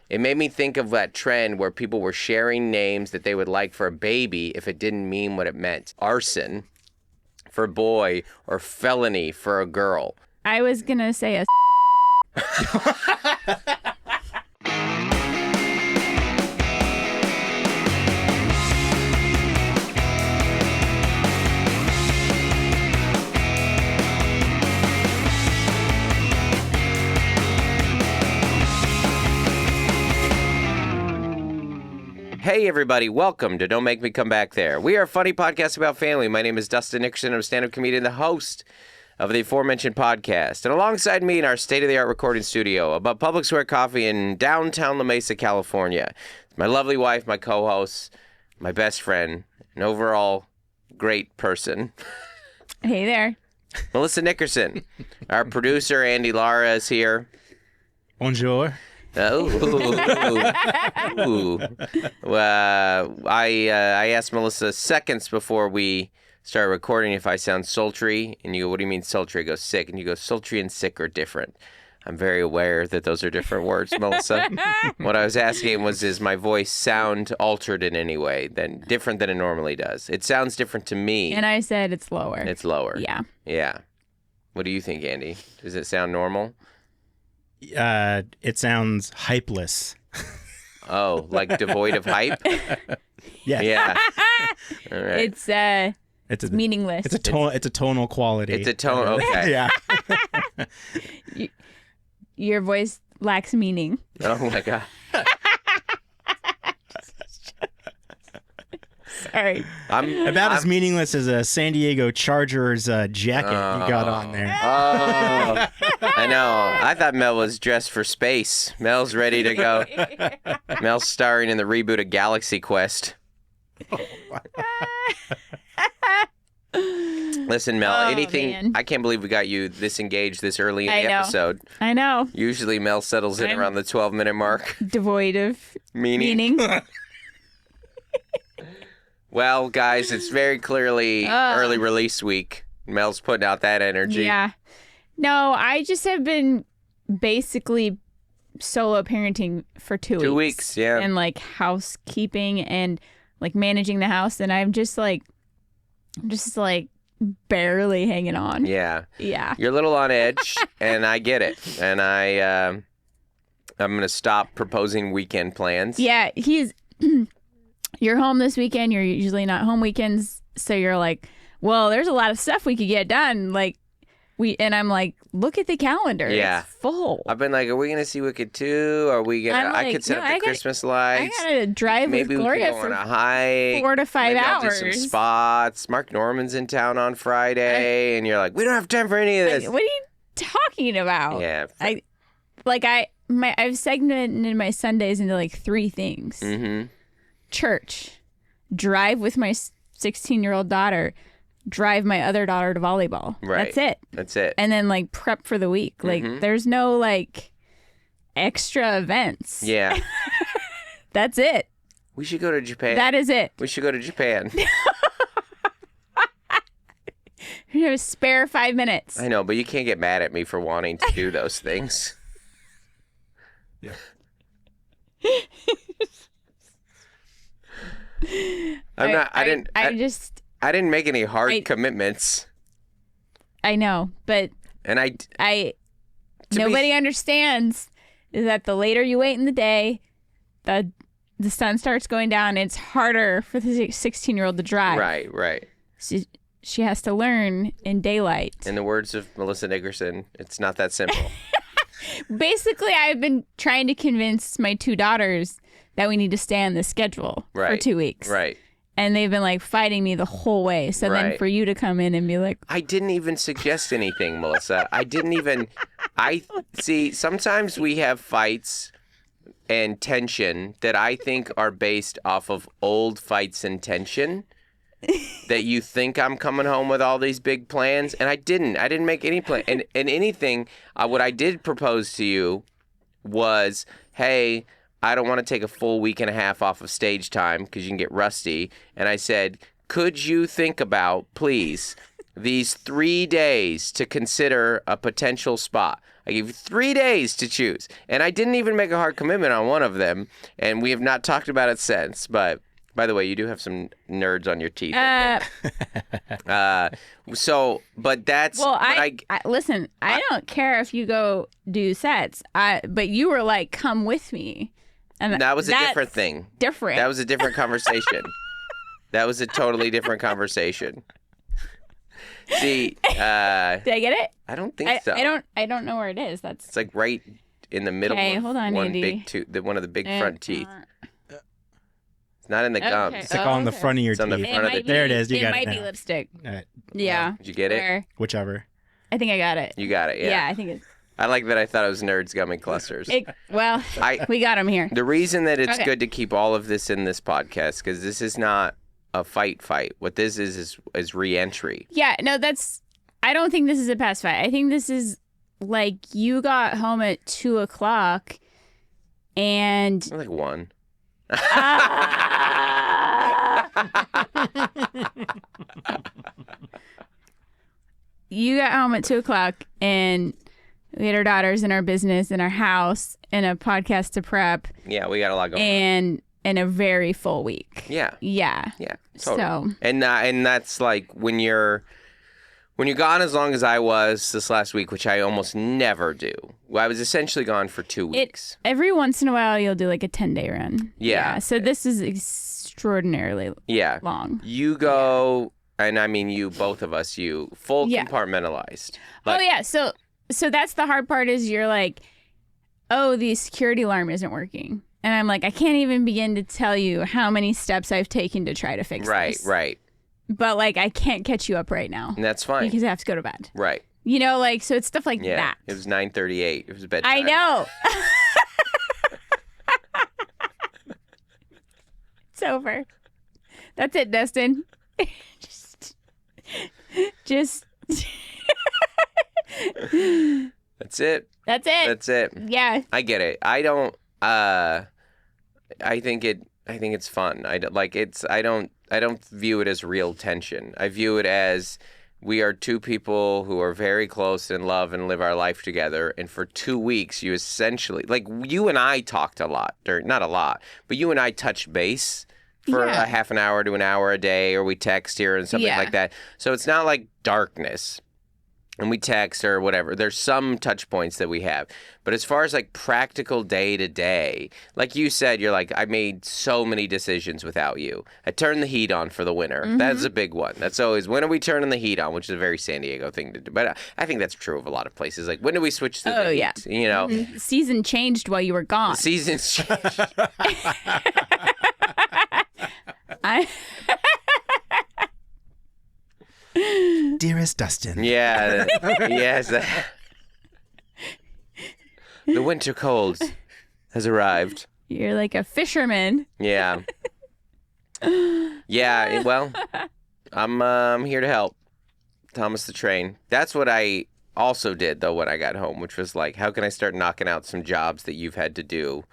It made me think of that trend where people were sharing names that they would like for a baby if it didn't mean what it meant. Arson for a boy or felony for a girl. I was going to say a Hey everybody, welcome to Don't Make Me Come Back There. We are a funny podcast about family. My name is Dustin Nickerson. I'm a stand-up comedian, the host of the aforementioned podcast. And alongside me in our state-of-the-art recording studio above Public Square Coffee in downtown La Mesa, California, my lovely wife, my co-host, my best friend, an overall great person. Hey there. Melissa Nickerson. Our producer, Andy Lara, is here. Bonjour. I asked Melissa seconds before we start recording if I sound sultry, and you go, what do you mean sultry? I go, sick, and you go, sultry and sick are different. I'm very aware that those are different words, Melissa. What I was asking was, does my voice sound altered in any way, different than it normally does? It sounds different to me. And I said it's lower. It's lower. Yeah. Yeah. What do you think, Andy? Does it sound normal? It sounds hypeless. Oh, like devoid of hype? Yeah. Yeah. All right. It's meaningless. It's a tonal quality. It's a tone. Okay. Yeah. Your voice lacks meaning. Oh my God. Sorry. I'm About as meaningless as a San Diego Chargers jacket you got on there. Oh, I know. I thought Mel was dressed for space. Mel's ready to go. Mel's starring in the reboot of Galaxy Quest. Listen, Mel, anything. Man. I can't believe we got you this engaged this early in the episode. I know. Usually Mel settles in around the 12-minute mark. Devoid of Meaning. Well, guys, it's very clearly early release week. Mel's putting out that energy. Yeah. No, I just have been basically solo parenting for 2 weeks. 2 weeks, yeah. And like housekeeping and like managing the house. And I'm just like barely hanging on. Yeah. Yeah. You're a little on edge, and I get it. And I'm going to stop proposing weekend plans. Yeah. You're home this weekend. You're usually not home weekends. So you're like, well, there's a lot of stuff we could get done. And I'm like, look at the calendar. Yeah. It's full. I've been like, are we going to see Wicked 2? Are we going to, I could set up the Christmas lights. I got to drive with Maybe we Gloria could go on a hike. 4 to 5 Maybe hours. I'll do some spots. Mark Norman's in town on Friday. And you're like, we don't have time for any of this. What are you talking about? Yeah. I've segmented my Sundays into like 3 things. Mm-hmm. Church, drive with my 16-year-old daughter, drive my other daughter to volleyball. Right. That's it. And then like prep for the week. Like there's no like extra events. Yeah. That's it. We should go to Japan. That is it. We should go to Japan. You have a spare 5 minutes. I know, but you can't get mad at me for wanting to do those things. Yeah. I didn't make any hard commitments. I know, but nobody understands is that the later you wait in the day, the sun starts going down. It's harder for the 16-year-old to drive. Right. She has to learn in daylight. In the words of Melissa Nickerson, it's not that simple. Basically, I've been trying to convince my 2 daughters that we need to stay on the schedule for 2 weeks. Right. And they've been like fighting me the whole way. So then for you to come in and be like, I didn't even suggest anything, Melissa. See, sometimes we have fights and tension that I think are based off of old fights and tension. That you think I'm coming home with all these big plans, and I didn't make any plan. And anything, what I did propose to you was, hey, I don't want to take a full week and a half off of stage time because you can get rusty. And I said, could you think about, please, these 3 days to consider a potential spot? I gave you 3 days to choose. And I didn't even make a hard commitment on one of them. And we have not talked about it since. But by the way, you do have some nerds on your teeth. But that's... Well, but listen, I don't care if you go do sets. But you were like, come with me. And that was a different thing. Different. That was a different conversation. That was a totally different conversation. See, did I get it? I don't think so. I don't know where it is. It's like right in the middle of hold on, one Andy. big tooth, one of the big front teeth. It's not in the gums. It's like on the front of your It's on the teeth. front of the There it is. You it got might it be now. lipstick. All right. Yeah. Did you get it? Where? Whichever. I think I got it. You got it, yeah. Yeah, I think it's... I like that I thought it was Nerds Gummy Clusters. We got them here. The reason that it's Okay. good to keep all of this in this podcast, because this is not a fight. What this is re-entry. Yeah, no, I don't think this is a past fight. I think this is like you got home at 2:00 and... Like 1. You got home at 2:00 and we had our daughters and our business and our house and a podcast to prep Yeah, we got a lot going on. and a very full week. Yeah. Yeah. Yeah, totally. So And that's like when you're gone as long as I was this last week, which I almost never do. Well, I was essentially gone for 2 weeks. Every once in a while you'll do like a 10-day run. Yeah. So this is extraordinarily Yeah. long. You go, and I mean you, both of us, full Yeah. compartmentalized. Oh yeah. So that's the hard part is you're like, oh, the security alarm isn't working. And I'm like, I can't even begin to tell you how many steps I've taken to try to fix this. Right. But like, I can't catch you up right now And that's fine. because I have to go to bed. Right. You know, like, so it's stuff like Yeah. that. It was 9:38. It was bedtime. I know. It's over. That's it, Dustin. just. That's it. That's it. That's it. Yeah. I get it. I don't. I think it's fun. I don't view it as real tension. I view it as we are two people who are very close and love and live our life together. And for 2 weeks, you essentially, like, you and I talked a lot, not a lot, but you and I touched base for Yeah. a half an hour to an hour a day, or we text here and something Yeah. like that. So it's not like darkness. And we text or whatever. There's some touch points that we have. But as far as like practical day to day, like you said, you're like, I made so many decisions without you. I turned the heat on for the winter. Mm-hmm. That's a big one. That's always, when are we turning the heat on? Which is a very San Diego thing to do. But I think that's true of a lot of places. Like, when do we switch to the heat? Yeah. You know, The season changed while you were gone. seasons change. I Dearest Dustin. Yeah. Yes. The winter cold has arrived. You're like a fisherman. Yeah. Yeah, well, I'm here to help. Thomas the Train. That's what I also did, though, when I got home, which was like, how can I start knocking out some jobs that you've had to do?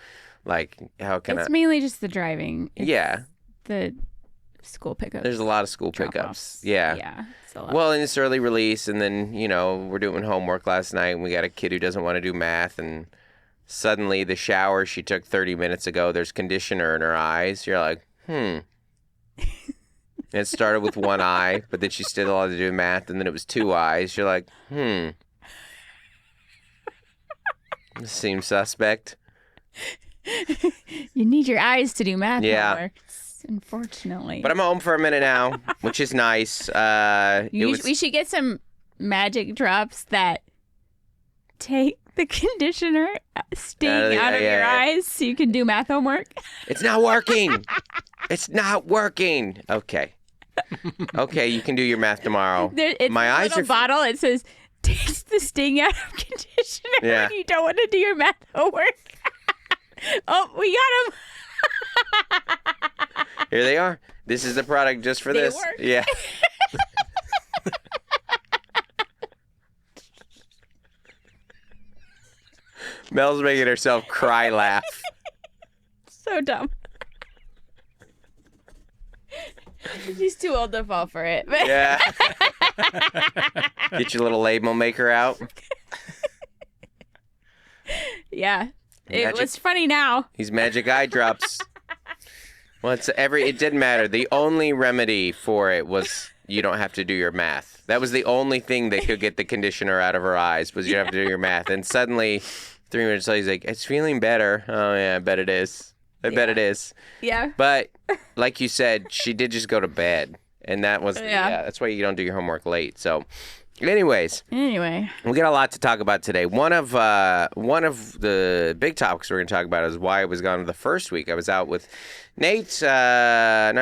Like, how can It's I... mainly just the driving. It's Yeah. the school pickup. There's a lot of school pickups. drop-offs. Yeah. Yeah. It's a lot. Well, and it's early release, and then, we're doing homework last night, and we got a kid who doesn't want to do math, and suddenly the shower she took 30 minutes ago, there's conditioner in her eyes. You're like, And it started with one eye, but then she still had to do math, and then it was 2 eyes. You're like, This seems suspect. You need your eyes to do math Yeah. homework, unfortunately. But I'm home for a minute now, which is nice. We should get some magic drops that take the conditioner sting out of your eyes so you can do math homework. It's not working. It's not working. Okay. Okay, you can do your math tomorrow. It's My a eyes little are... bottle. It says, takes the sting out of conditioner Yeah. when you don't want to do your math homework. Oh, we got them. Here they are. This is the product just for They this. work. Yeah. Mel's making herself cry laugh. So dumb. She's too old to fall for it. But Yeah. Get your little label maker out. Yeah. It Magic- was funny now. These magic eye drops. Well, it didn't matter. The only remedy for it was you don't have to do your math. That was the only thing that could get the conditioner out of her eyes was you don't have to do your math. And suddenly, 3 minutes later, he's like, it's feeling better. Oh, yeah, I bet it is. I bet it is. Yeah. But like you said, she did just go to bed. And that was, that's why you don't do your homework late. So anyways, Anyway, we got a lot to talk about today. One of the big topics we're going to talk about is why I was gone the first week. I was out with Nate Bargatze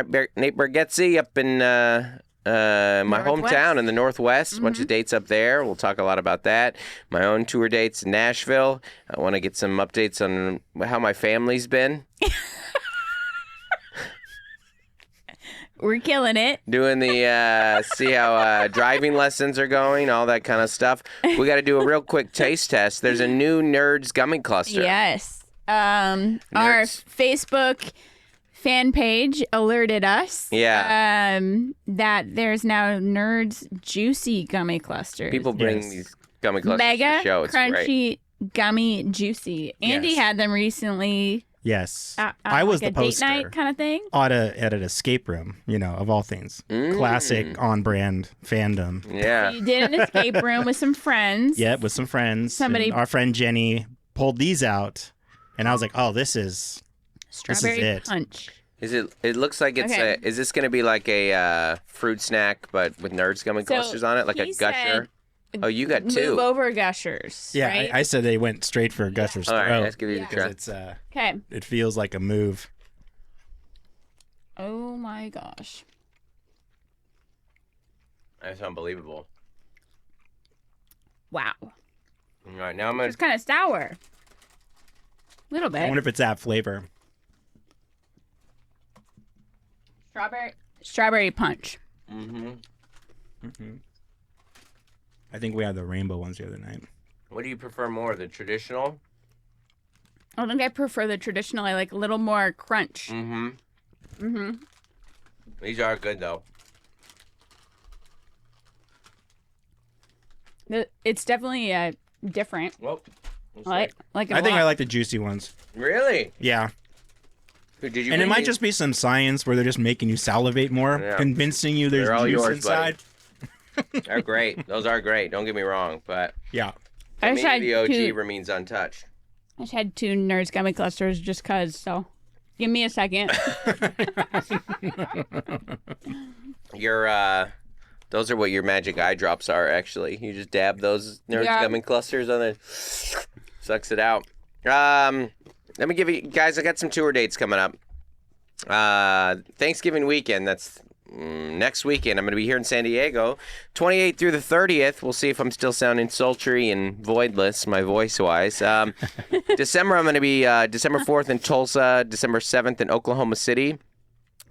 up in my hometown in the Northwest. A bunch of dates up there. We'll talk a lot about that. My own tour dates in Nashville. I want to get some updates on how my family's been. we're killing it. Doing the, see how driving lessons are going, all that kind of stuff. We got to do a real quick taste test. There's a new Nerds gummy cluster. Yes. Our Facebook fan page alerted us that there's now Nerds Juicy gummy clusters. People bring these gummy clusters Mega to the show. It's crunchy gummy juicy. Andy had them recently. Yes. I was like the a poster. date night kind of thing. At an escape room, of all things. Classic on-brand fandom. Yeah. You did an escape room with some friends. Yeah, with some friends. Somebody- And our friend Jenny pulled these out, and I was like, oh, this is Strawberry it. punch. It looks like it's Okay. is this going to be like a fruit snack, but with Nerds gummy clusters on it? Like a he Gusher? said, Oh, you got two. Move over Gushers. Yeah, Right? I said they went straight for Gusher's All throat. right, let's give you a try. It's Okay. it feels like a move. Oh my gosh. That's unbelievable. Wow. All right, now I'm going It's kind of sour. Little I bit. wonder if it's that flavor. Strawberry punch. I think we had the rainbow ones the other night. What do you prefer more, the traditional? I think I prefer the traditional. I like a little more crunch. These are good, though. It's definitely different. Well, I like it I think I lot. like the juicy ones. Really? Yeah. Did you And it bring might these? just be some science where they're just making you salivate more, Yeah. convincing you there's They're all juice yours, inside. They're great. Those are great. Don't get me wrong, but Yeah. I to just me, had the OG two. remains untouched. I just had 2 Nerds gummy clusters just cause. So, give me a second. Those are what your magic eye drops are, actually. You just dab those Nerds gummy clusters on there, sucks it out. Let me give you guys, I got some tour dates coming up. Thanksgiving weekend, that's next weekend. I'm going to be here in San Diego, 28th through the 30th. We'll see if I'm still sounding sultry and voidless, my voice-wise. December, I'm going to be December 4th in Tulsa, December 7th in Oklahoma City.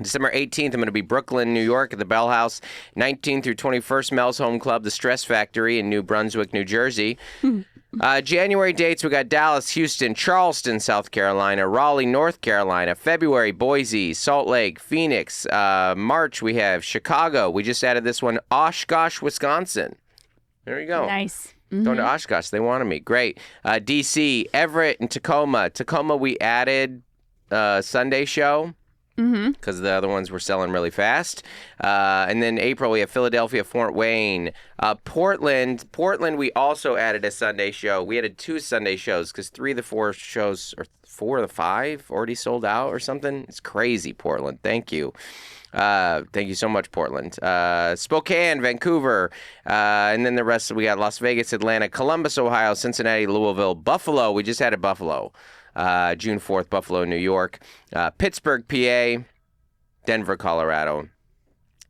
December 18th, I'm going to be Brooklyn, New York at the Bell House. 19th through 21st, Mel's Home Club, the Stress Factory in New Brunswick, New Jersey. January dates, we got Dallas, Houston, Charleston, South Carolina, Raleigh, North Carolina. February, Boise, Salt Lake, Phoenix. March, we have Chicago. We just added this one, Oshkosh, Wisconsin. There you go. Nice. Going to Oshkosh. They wanted me. Great. D.C., Everett, and Tacoma. Tacoma, we added Sunday show because the other ones were selling really fast. And then April, we have Philadelphia, Fort Wayne. Portland, we also added a Sunday show. We added 2 Sunday shows because 3 of the 4 shows, or 4 of the 5, already sold out or something. It's crazy, Portland. Thank you. Thank you so much, Portland. Spokane, Vancouver, and then the rest, we got Las Vegas, Atlanta, Columbus, Ohio, Cincinnati, Louisville, Buffalo. We just added Buffalo. June 4th, Buffalo, New York. Pittsburgh, PA, Denver, Colorado.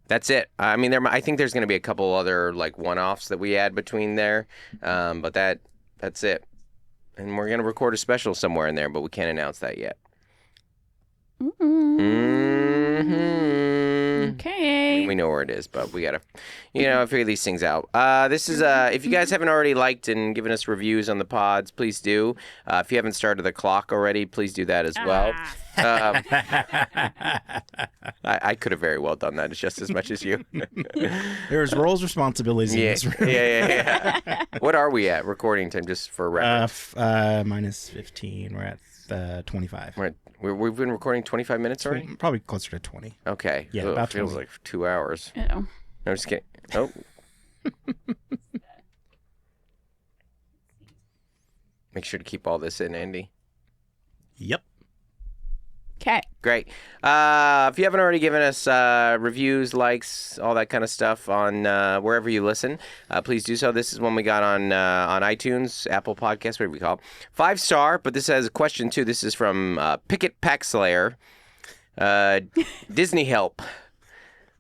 That's it. I mean, I think there's going to be a couple other like one-offs that we add between there, but that's it. And we're going to record a special somewhere in there, but we can't announce that yet. Okay. We know where it is, but we gotta, figure these things out. This is if you guys haven't already liked and given us reviews on the pods, please do. If you haven't started the clock already, please do that as well. I could have very well done that just as much as you. There's roles, responsibilities in this room. Yeah. What are we at recording time, just for reference? Minus 15. We're at 25. We've been recording 25 minutes already? Probably closer to 20. Okay. Yeah, Ugh, about feels 20. like 2 hours. Uh-oh. I'm just kidding. Oh. Make sure to keep all this in, Andy. Yep. Okay. Great. If you haven't already given us reviews, likes, all that kind of stuff on wherever you listen, please do so. This is one we got on iTunes, Apple Podcasts, whatever you call it. 5-star, but this has a question too. This is from Picket Packslayer. Disney help.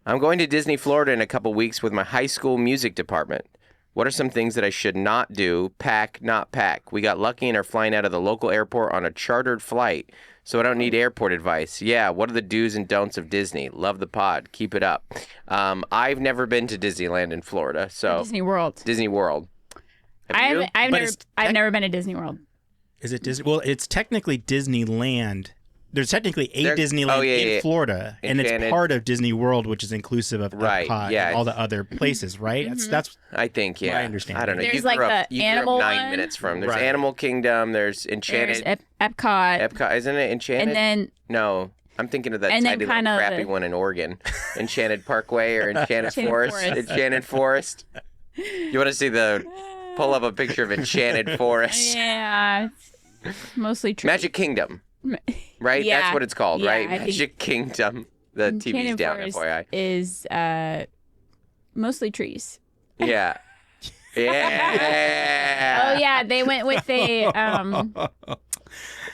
I'm going to Disney, Florida in a couple weeks with my high school music department. What are some things that I should not do? Pack, not pack. We got lucky and are flying out of the local airport on a chartered flight, so I don't need airport advice. Yeah, what are the do's and don'ts of Disney? Love the pod. Keep it up. I've never been to Disneyland in Florida, so Disney World. Disney World. Have you? I've never been to Disney World. Is it Disney? Well, it's technically Disneyland. There's technically a Disneyland in Florida, and it's part of Disney World, which is inclusive of Epcot and all the other places, right? That's I think, yeah. I understand. I don't know. There's you like grew up, the you grew animal up 9 one. minutes from. There's Right. Animal Kingdom. There's Enchanted. There's Epcot. Epcot, isn't it? Enchanted? And then No, I'm thinking of that And then tiny little kind of crappy the- one in Oregon. Enchanted Parkway or Enchanted Enchanted Forest. Forest. Enchanted Forest. You want to see pull up a picture of Enchanted Forest. yeah, it's mostly trees. Magic Kingdom, right? Yeah. That's what it's called, Yeah, right? I think- Magic Kingdom. The TV's Enchanted down, Forest FYI. is mostly trees. Yeah. Yeah. Oh yeah, they went with a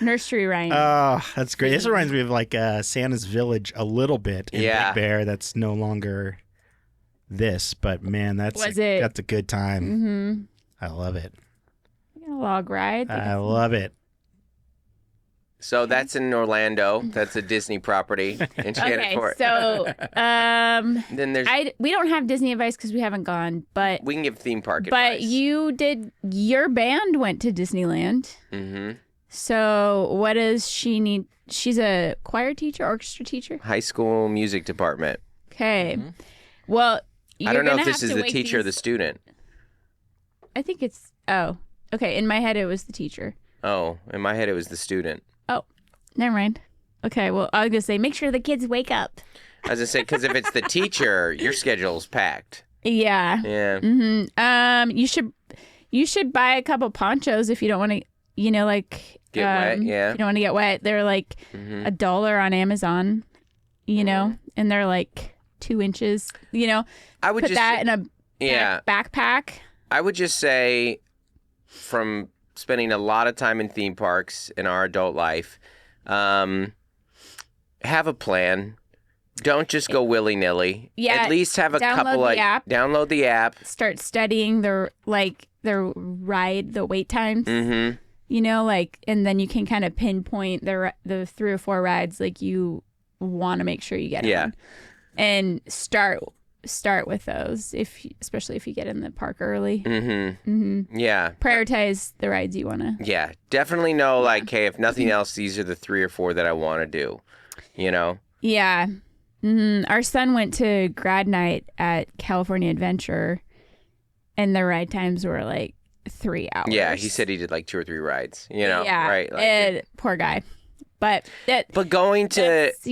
nursery rhyme. Oh, that's great. This reminds me of like Santa's Village a little bit in Yeah. Big Bear. That's no longer this, but man, that's Was it? that's a good time. Mm-hmm. I love it. Log ride. I love it. So that's in Orlando. That's a Disney property. Enchanted Okay, Forest. so Then there's we don't have Disney advice because we haven't gone, but we can give theme park but advice. your band went to Disneyland. Mm-hmm. So what does she need? She's a choir teacher, orchestra teacher. High school music department. Okay. Well, I don't know you're if gonna this have is to the wake teacher or the these- student. I think it's okay. In my head, it was the teacher. Oh, in my head it was the student. Oh, never mind. Okay. Well, I was gonna say make sure the kids wake up. I was gonna say because if it's the teacher, your schedule's packed. Yeah. Yeah. Mm-hmm. You should buy a couple ponchos if you don't want to. Get wet, yeah. If you don't want to get wet, they're like $1 on Amazon. And they're like 2 inches. I would Put just that in a yeah. backpack. I would just say, from spending a lot of time in theme parks in our adult life, have a plan. Don't just go willy nilly. Yeah, At least have a download couple the like app. download the app. Start studying the ride, the wait times. Mm-hmm. And then you can kind of pinpoint the 3 or 4 rides like you want to make sure you get on. And start with those especially if you get in the park early. Mm-hmm. Yeah. Prioritize the rides you want to. Yeah. Definitely know like, hey, if nothing else, these are the 3 or 4 that I want to do. Yeah. Our son went to grad night at California Adventure, and the ride times were like 3 hours. Yeah, he said he did like 2 or 3 rides. Yeah, right? Like, poor guy. But going to, that's,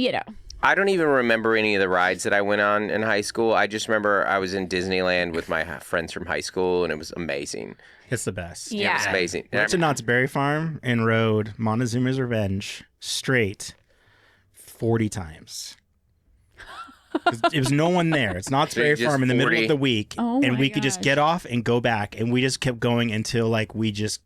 I don't even remember any of the rides that I went on in high school. I just remember I was in Disneyland with my friends from high school, and it was amazing. It's the best. It was Yeah. amazing. Went to Knott's Berry Farm and rode Montezuma's Revenge straight 40 times. 'Cause it was no one there. It's Knott's So you Berry just Farm in the middle 40 of the week, Oh and my we could just gosh. get off and go back, and we just kept going until like we just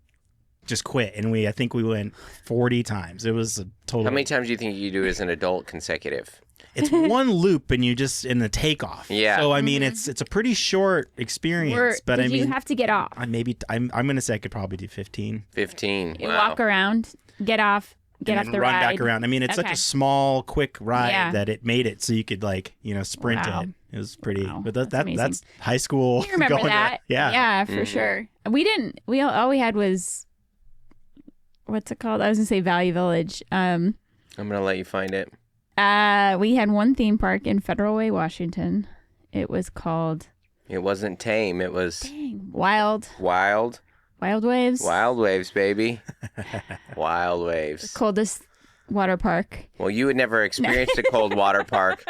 quit, and I think we went 40 times. It was a total. How many times do you think you do as an adult consecutive? It's one loop, and you just in the takeoff. Yeah. So I mean, it's a pretty short experience, but I you mean, have to get off. I'm gonna say I could probably do 15. 15. You Wow. walk around, get off, get off the ride, run back around. I mean, it's such a small, quick ride that it made it so you could sprint it. It was pretty, but that's high school. You remember that? Yeah, for sure. All we had was, what's it called? I was gonna say Value Village. I'm gonna let you find it. We had one theme park in Federal Way, Washington. It was called. It wasn't tame. It was Wild. Wild Waves. Wild Waves, baby. Wild Waves. The coldest water park. Well, you had never experienced a cold water park.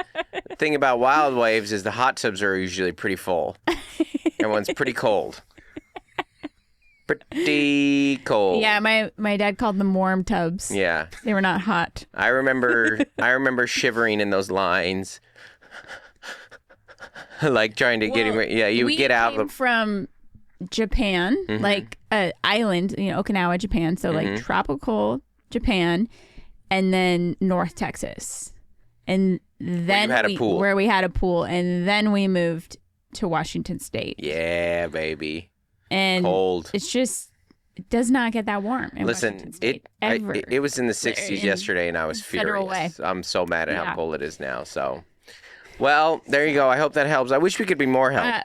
The thing about Wild Waves is the hot tubs are usually pretty full. Everyone's pretty cold. Pretty cold. Yeah, my dad called them warm tubs. Yeah. They were not hot. I remember shivering in those lines. Like trying to get him. Yeah, you would get out. We came from Japan, like an island, Okinawa, Japan. So like tropical Japan, and then North Texas, and then where we had a pool, and then we moved to Washington State. Yeah, baby. And cold. It does not get that warm in Washington State, ever. It was in the 60s yesterday, and I was furious. I'm so mad at how cold it is now. So. Well, there you go. I hope that helps. I wish we could be more help.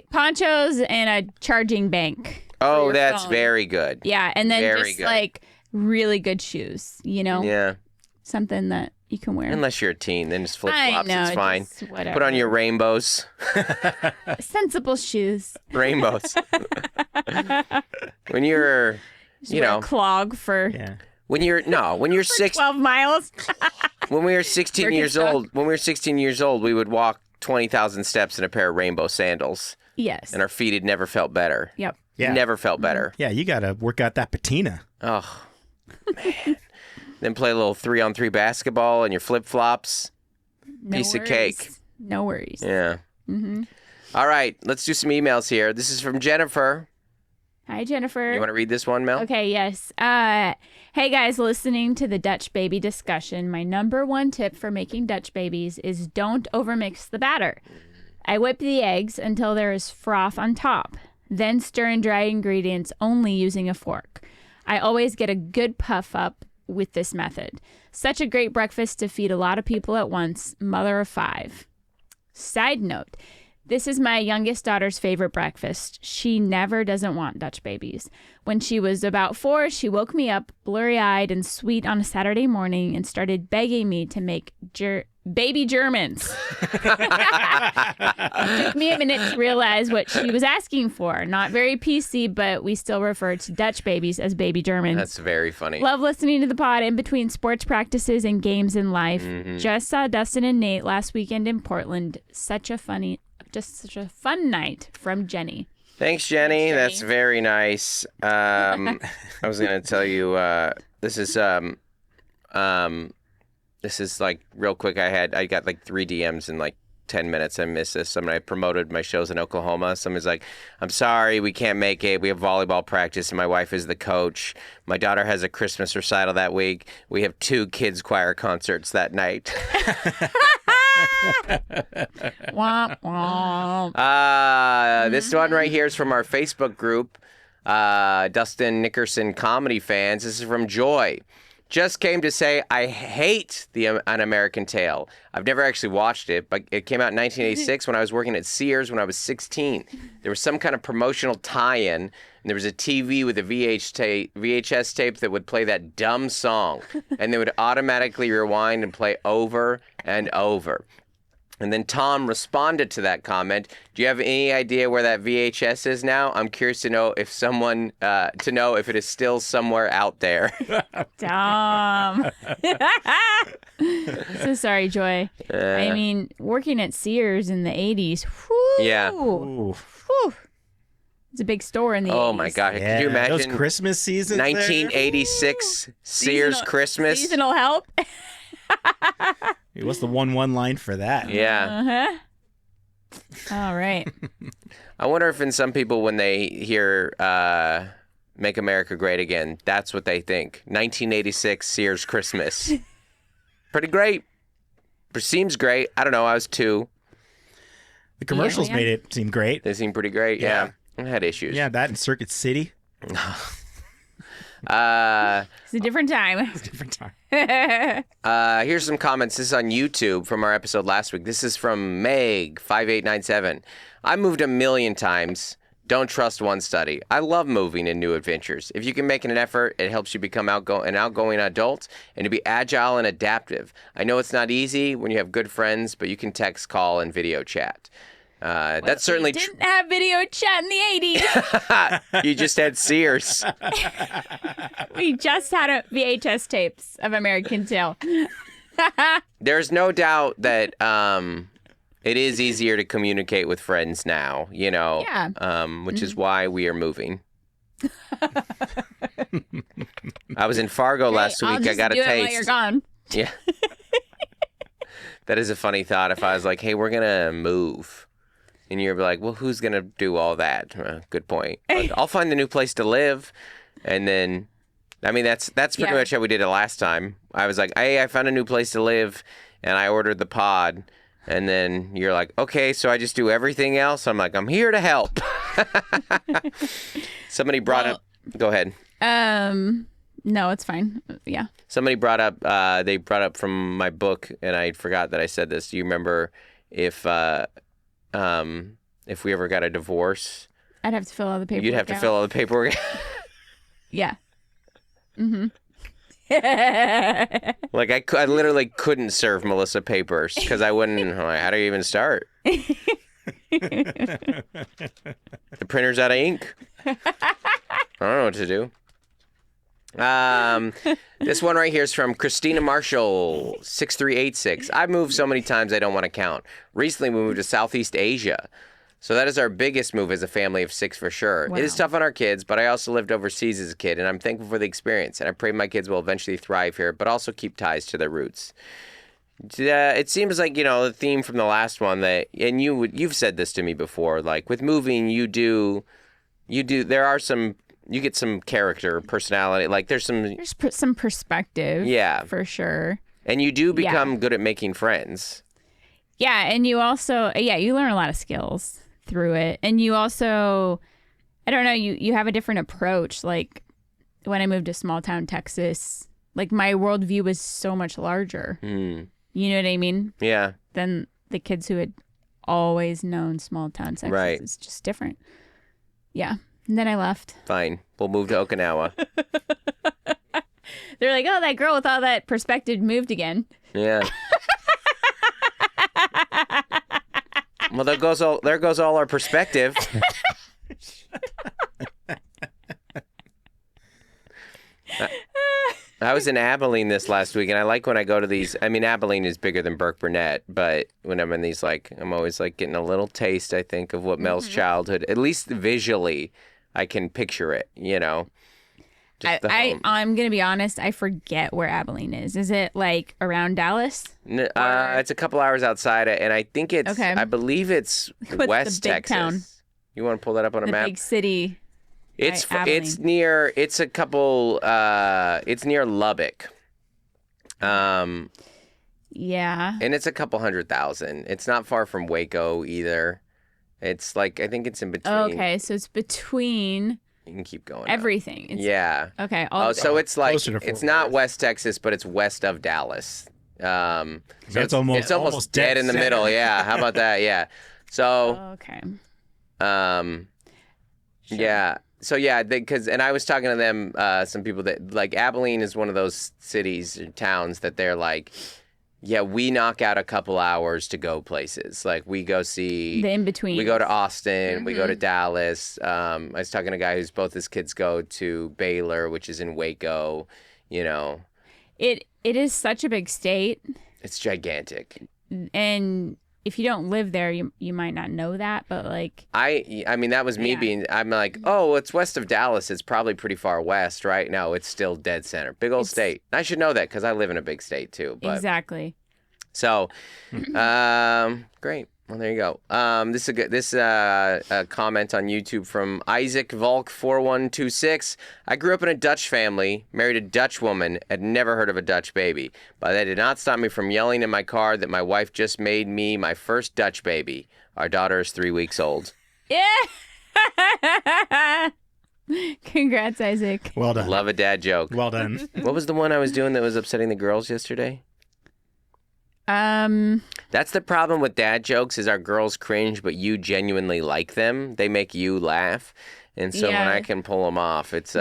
Ponchos and a charging bank. Oh, that's very good. Yeah, and then like really good shoes, Yeah. Something that you can wear. Unless you're a teen, then just flip-flops. It's fine. Whatever. Put on your rainbows. Sensible shoes. Rainbows. When you're, a clog for... Yeah. When you're 12 miles. When we were 16 years old, we would walk 20,000 steps in a pair of rainbow sandals. Yes. And our feet had never felt better. Yep. Yeah. Never felt better. Yeah, you got to work out that patina. Oh, man. Then play a little 3-on-3 basketball in your flip-flops. Piece of cake. No worries. Yeah. Mm-hmm. All right, let's do some emails here. This is from Jennifer. Hi, Jennifer. You want to read this one, Mel? Okay, yes. Hey, guys, listening to the Dutch baby discussion, my number one tip for making Dutch babies is don't overmix the batter. I whip the eggs until there is froth on top, then stir in dry ingredients only using a fork. I always get a good puff up with this method. Such a great breakfast to feed a lot of people at once, mother of 5. Side note. This is my youngest daughter's favorite breakfast. She never doesn't want Dutch babies. When she was about 4, she woke me up blurry-eyed and sweet on a Saturday morning and started begging me to make baby Germans. It took me a minute to realize what she was asking for. Not very PC, but we still refer to Dutch babies as baby Germans. That's very funny. Love listening to the pod in between sports practices and games in life. Mm-hmm. Just saw Dustin and Nate last weekend in Portland. Such a fun night from Jenny. Thanks, Jenny. That's very nice. I was going to tell you, this is like real quick. I got like 3 DMs in like 10 minutes. I missed this. I promoted my shows in Oklahoma. Someone's like, I'm sorry, we can't make it. We have volleyball practice and my wife is the coach. My daughter has a Christmas recital that week. We have 2 kids choir concerts that night. Womp womp. This one right here is from our Facebook group, Dustin Nickerson comedy fans. This is from Joy. Just came to say I hate An American Tail. I've never actually watched it, but it came out in 1986 when I was working at Sears when I was 16. There was some kind of promotional tie-in, and there was a TV with a VHS tape that would play that dumb song, and they would automatically rewind and play over and over. And then Tom responded to that comment. Do you have any idea where that VHS is now? I'm curious to know if if it is still somewhere out there. Tom. So sorry, Joy. I mean, working at Sears in the 80s. Whew, yeah. Whew, it's a big store in the 80s. Oh my God. Yeah, could you imagine? Those Christmas seasons 1986 Sears Christmas. Seasonal help. What's the 1 line for that? Yeah. Uh-huh. All right. I wonder if in some people when they hear Make America Great Again, that's what they think. 1986 Sears Christmas. Pretty great. Seems great. I don't know. I was 2. The commercials made it seem great. They seem pretty great. Yeah. I had issues. Yeah, that in Circuit City. It's a different time. It's a different time. Here's some comments. This is on YouTube from our episode last week. This is from Meg5897. I moved 1,000,000 times. Don't trust one study. I love moving and new adventures. If you can make an effort, it helps you become an outgoing adult and to be agile and adaptive. I know it's not easy when you have good friends, but you can text, call, and video chat. That's certainly true. Didn't have video chat in the 80s. You just had Sears. We just had VHS tapes of American Tail. There's no doubt that it is easier to communicate with friends now, which is why we are moving. I was in Fargo last week. I got a taste. While you're gone. Yeah. That is a funny thought. If I was like, hey, we're going to move. And you're like, well, who's going to do all that? Good point. Like, I'll find a new place to live. And then, that's pretty much how we did it last time. I was like, hey, I found a new place to live. And I ordered the pod. And then you're like, okay, so I just do everything else? I'm like, I'm here to help. Somebody brought up... Go ahead. No, it's fine. Yeah. Somebody brought up... they brought up from my book, and I forgot that I said this. Do you remember if we ever got a divorce? I'd have to fill all the paperwork You'd have to fill all the paperwork. Yeah. Mm-hmm. Like I literally couldn't serve Melissa papers because I wouldn't. How do you even start? The printer's out of ink. I don't know what to do. This one right here is from Christina Marshall 6386. I've moved so many times I don't want to count. Recently we moved to Southeast Asia. So that is our biggest move as a family of 6 for sure. Wow. It is tough on our kids, but I also lived overseas as a kid, and I'm thankful for the experience. And I pray my kids will eventually thrive here, but also keep ties to their roots. It seems like, the theme from the last one that, and you've said this to me before, like with moving, you get some character, personality, like there's some perspective. Yeah. For sure. And you do become good at making friends. Yeah. And you also, you learn a lot of skills through it. And you also, I don't know, you have a different approach. Like when I moved to small town Texas, like my worldview was so much larger. You know what I mean? Yeah. Than the kids who had always known small town Texas. Right. It's just different. Yeah. And then I left. Fine. We'll move to Okinawa. They're like, oh, that girl with all that perspective moved again. Yeah. Well, there goes all our perspective. I was in Abilene this last week, and I like when I go to these. I mean, Abilene is bigger than Burke-Burnett, but when I'm in these, I'm always getting a little taste, I think, of what Mel's childhood, at least visually, I can picture it, I'm going to be honest, I forget where Abilene is. Is it around Dallas? It's a couple hours outside, and I think it's, okay. I believe it's West Texas. Town? You want to pull that up on a map? The big city. It's near Lubbock. Yeah. And it's a couple 100,000. It's not far from Waco either. It's I think it's in between. Okay, so it's between. You can keep going. Everything. Yeah. Okay. So it's it's not West Texas, but it's west of Dallas. So it's almost dead in the middle. Yeah. How about that? Yeah. So. Okay. Sure. Yeah. So and I was talking to them, some people that Abilene is one of those cities or towns that they're we knock out a couple hours to go places. We go see the in between. We go to Austin. We go to Dallas. I was talking to a guy whose both his kids go to Baylor, which is in Waco. It is such a big state. It's gigantic. And if you don't live there, you might not know that, but I mean that was me being. I'm like, oh, it's west of Dallas. It's probably pretty far west, right? No, it's still dead center. Big old state. I should know that because I live in a big state too. But, exactly. So, great. Well, there you go. This is a comment on YouTube from Isaac Volk 4126. I grew up in a Dutch family, married a Dutch woman, had never heard of a Dutch baby, but that did not stop me from yelling in my car that my wife just made me my first Dutch baby. Our daughter is 3 weeks old. Yeah. Congrats, Isaac. Well done. Love a dad joke. Well done. What was the one I was doing that was upsetting the girls yesterday? That's the problem with dad jokes is our girls cringe, but you genuinely like them. They make you laugh. And so when I can pull them off, it's...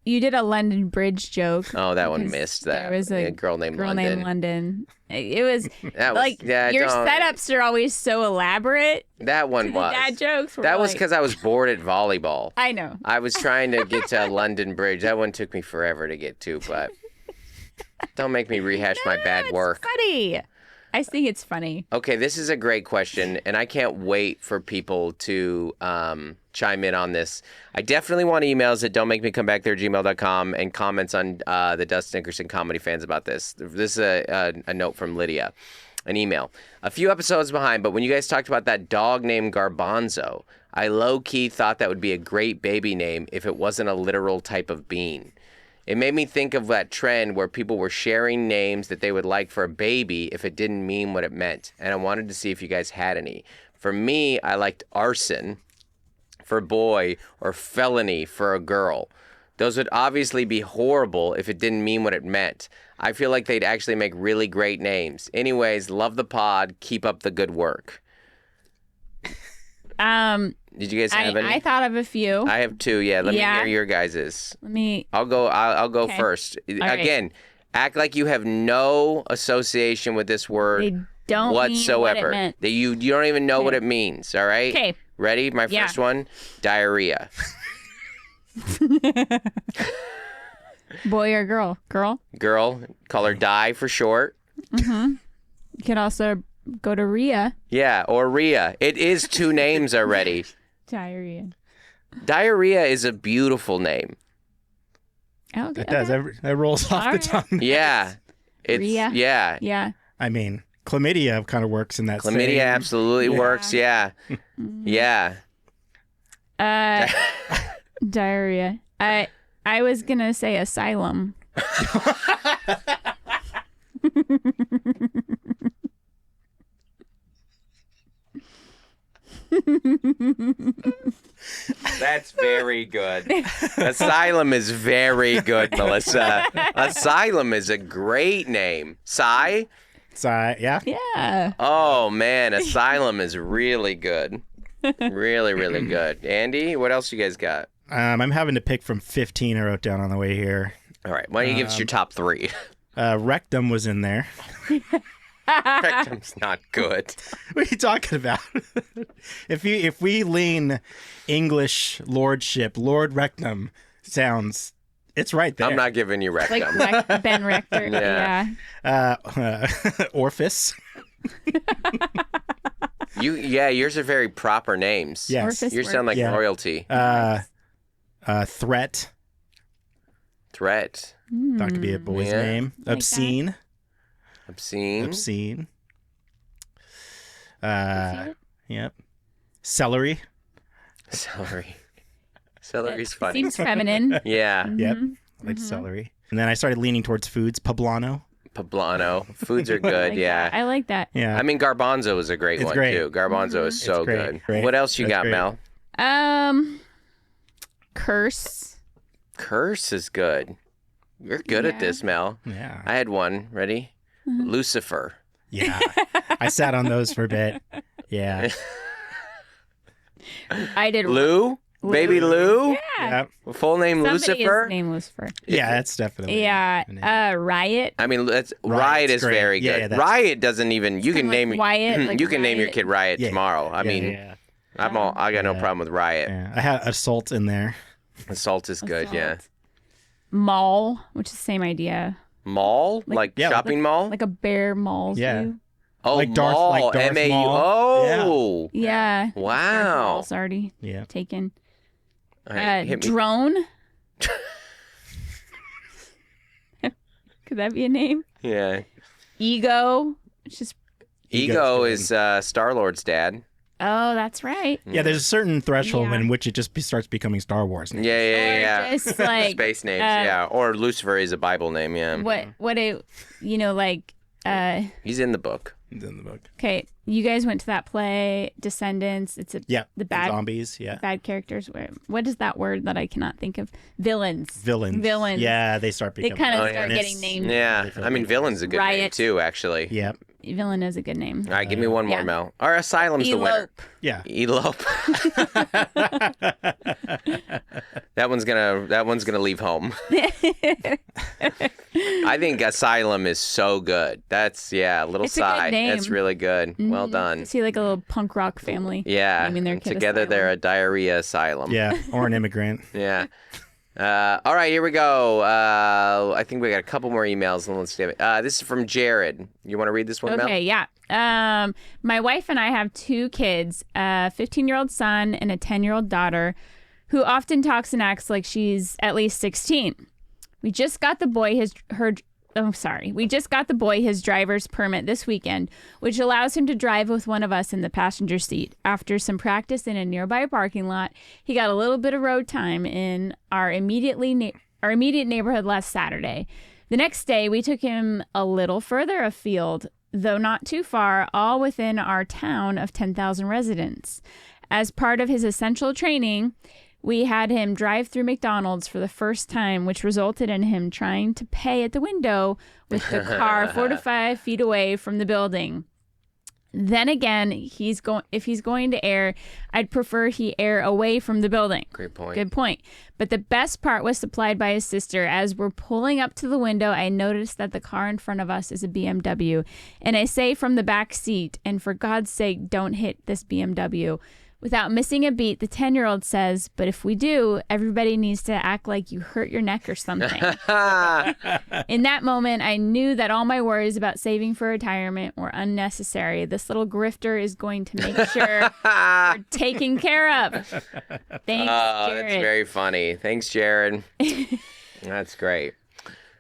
You did a London Bridge joke. Oh, that one missed that. There was a girl named London. It was your setups are always so elaborate. That one was. Dad jokes were that was because I was bored at volleyball. I know. I was trying to get to London Bridge. That one took me forever to get to, but don't make me rehash my bad work. It's funny. I think it's funny. Okay, this is a great question, and I can't wait for people to chime in on this. I definitely want emails at don'tmakemecomebackThere@gmail.com and comments on the Dustin Nickerson Comedy Fans about this. This is a note from Lydia, an email. A few episodes behind, but when you guys talked about that dog named Garbanzo, I low-key thought that would be a great baby name if it wasn't a literal type of bean. It made me think of that trend where people were sharing names that they would like for a baby if it didn't mean what it meant. And I wanted to see if you guys had any. For me, I liked arson for a boy or felony for a girl. Those would obviously be horrible if it didn't mean what it meant. I feel like they'd actually make really great names. Anyways, love the pod. Keep up the good work. Did you guys have any? I thought of a few. I have two. Yeah, let me hear your guys's. I'll go okay. first. All Again, act like you have no association with this word they don't whatsoever. Mean what it meant. That you don't even know what it means. All right. Okay. Ready? My first one. Diarrhea. Boy or girl? Girl. Girl. Call her Di for short. Mm-hmm. You could also go to Rhea. Yeah, or Rhea. It is two names already. Diarrhea. Diarrhea is a beautiful name. Okay. It does. That rolls off the tongue. Yeah. It's Rhea. Yeah. Yeah. I mean, chlamydia kind of works in that. Chlamydia absolutely works. Yeah. Yeah. Diarrhea. I was gonna say asylum. That's very good. Asylum is very good, Melissa. Asylum is a great name. Yeah. Yeah. Oh, man. Asylum is really good. Really, really good. Andy, what else you guys got? I'm having to pick from 15 I wrote down on the way here. All right. Why don't you give us your top three? Rectum was in there. Rectum's not good. What are you talking about? If we lean English lordship, Lord Rectum sounds, it's right there. I'm not giving you Rectum. Like Ben Rector. Yeah. Orifice. Yours are very proper names. Yes. Yours sound like royalty. Threat. Threat. That could be a boy's name. Like Obscene. Obscene. Yep. Celery. Celery's funny. Seems feminine. Yeah. Yep. I like celery. And then I started leaning towards foods. Poblano. Foods are good. I like that. Yeah. I mean, garbanzo is a great one too. Garbanzo is so good. Great. What else you got, Mel? Curse. Curse is good. You're good at this, Mel. Yeah. I had one. Ready? Lucifer. Yeah. I sat on those for a bit. Yeah. I did. Lou? Baby Lou? Yeah. Full name Lucifer? His name Lucifer. Yeah, that's definitely. Yeah. Riot. I mean, Riot is great. very good. Yeah, Riot doesn't even. You can name Wyatt. you can name your kid Riot tomorrow. I mean, I got no problem with Riot. Yeah. I had assault in there. Assault is good. Yeah. Mall, which is the same idea. Mall, like shopping mall, like a bear mall. Yeah. Zoo. Oh, like Darth, mall. like Darth M-A-U. Mall. Oh. Yeah. Wow. It's already taken. Right, drone. Could that be a name? Yeah. Ego. It's just. Ego is Star-Lord's dad. Oh, that's right. Yeah, there's a certain threshold in which it just starts becoming Star Wars. Yeah. Just like space names, or Lucifer is a Bible name, yeah. What like he's in the book. It's in the book. Okay, you guys went to that play, Descendants. It's the bad zombies. Yeah, bad characters. What is that word that I cannot think of? Villains. Yeah, they start becoming. They kind of start getting named. Yeah, I mean, villain's a good name too, actually. Yeah. Villain is a good name. All right, give me one more, Mel. Our Asylum's the winner. Yeah. Elope. That one's gonna leave home. I think Asylum is so good. That's a little it's sigh. A good name. That's really good. Mm-hmm. Well done. I see like a little punk rock family. Yeah. Naming their kid Together Asylum. they're a diarrhea asylum. Yeah, or an immigrant. Yeah. All right, here we go. I think we got a couple more emails. And let's this is from Jared. You want to read this one, Mel? Okay, yeah. My wife and I have 2 kids, a 15-year-old son and a 10-year-old daughter, who often talks and acts like she's at least 16. We just got the boy his driver's permit this weekend, which allows him to drive with one of us in the passenger seat. After some practice in a nearby parking lot, he got a little bit of road time in our immediate neighborhood last Saturday. The next day, we took him a little further afield, though not too far, all within our town of 10,000 residents. As part of his essential training, we had him drive through McDonald's for the first time, which resulted in him trying to pay at the window with the car 4 to 5 feet away from the building. Then again, if he's going to err, I'd prefer he err away from the building. Great point. Good point. But the best part was supplied by his sister. As we're pulling up to the window, I noticed that the car in front of us is a BMW. And I say from the back seat, and for God's sake, don't hit this BMW. Without missing a beat, the 10-year-old says, but if we do, everybody needs to act like you hurt your neck or something. In that moment, I knew that all my worries about saving for retirement were unnecessary. This little grifter is going to make sure we're taken care of. Thanks, Jared. That's very funny. Thanks, Jared. That's great.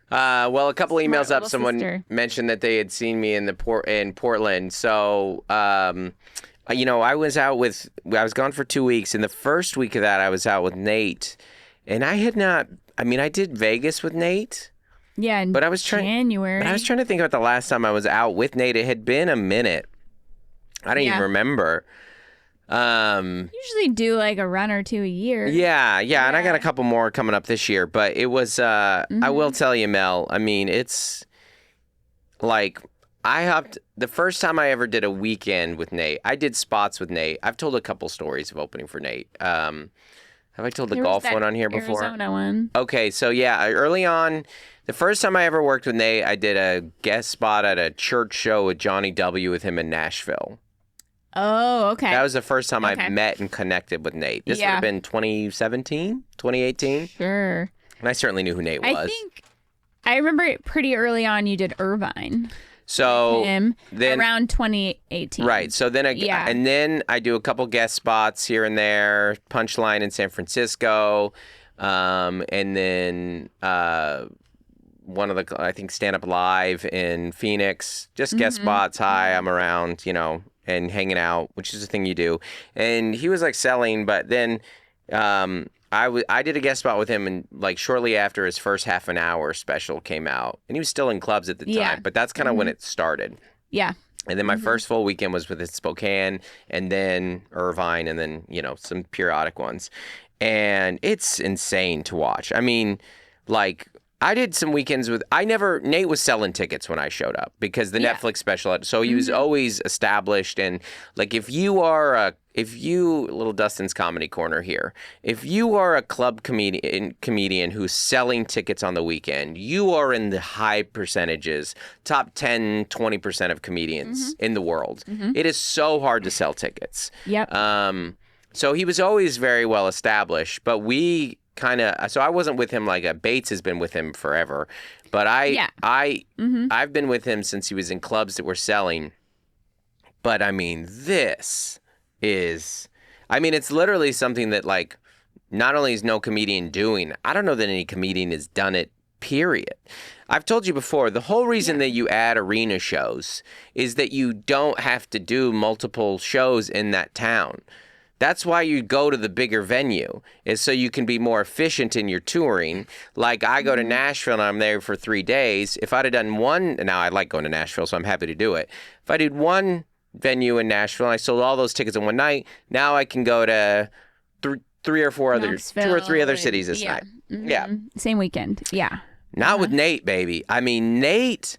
Well, a couple emails up, someone mentioned that they had seen me in Portland. So, I was gone for 2 weeks, and the first week of that I was out with Nate, and I did Vegas with Nate. Yeah, but I was trying to think about the last time I was out with Nate. It had been a minute. I don't even remember. Usually do like a run or 2 a year. Yeah, and I got a couple more coming up this year, but it was, I will tell you, Mel, I mean, it's like, the first time I ever did a weekend with Nate, I did spots with Nate. I've told a couple stories of opening for Nate. Have I told the golf one on here before? Arizona one. Okay, so early on, the first time I ever worked with Nate, I did a guest spot at a church show with Johnny W. with him in Nashville. Oh, okay. That was the first time I met and connected with Nate. This would have been 2017, 2018. Sure. And I certainly knew who Nate was. I remember pretty early on you did Irvine. So then around 2018. Right. So then and then I do a couple guest spots here and there, Punchline in San Francisco, and then one of the, I think, Stand Up Live in Phoenix, just guest spots. Hi, I'm around, and hanging out, which is the thing you do. And he was like selling, but then I did a guest spot with him, and like shortly after his first half an hour special came out, and he was still in clubs at the time, but that's kind of when it started. Yeah. And then my first full weekend was with Spokane, and then Irvine, and then, some periodic ones. And it's insane to watch. I mean, like, I did some weekends with, Nate was selling tickets when I showed up because the Netflix special, so he was always established. And like, if you, little Dustin's Comedy Corner here, if you are a club comedian who's selling tickets on the weekend, you are in the high percentages, top 10, 20% of comedians in the world. It is so hard to sell tickets. Yep. So he was always very well established, but so I wasn't with him like Bates has been with him forever, but I've been with him since he was in clubs that were selling. But I mean, it's literally something that like, not only is no comedian doing, I don't know that any comedian has done it, period. I've told you before, the whole reason that you add arena shows is that you don't have to do multiple shows in that town. That's why you go to the bigger venue, is so you can be more efficient in your touring. Like I go to Nashville and I'm there for 3 days. If I'd have done one, now I like going to Nashville, so I'm happy to do it. If I did one venue in Nashville and I sold all those tickets in one night, now I can go to two or three other cities this night. Yeah. Same weekend. Yeah. Not with Nate, baby. I mean, Nate,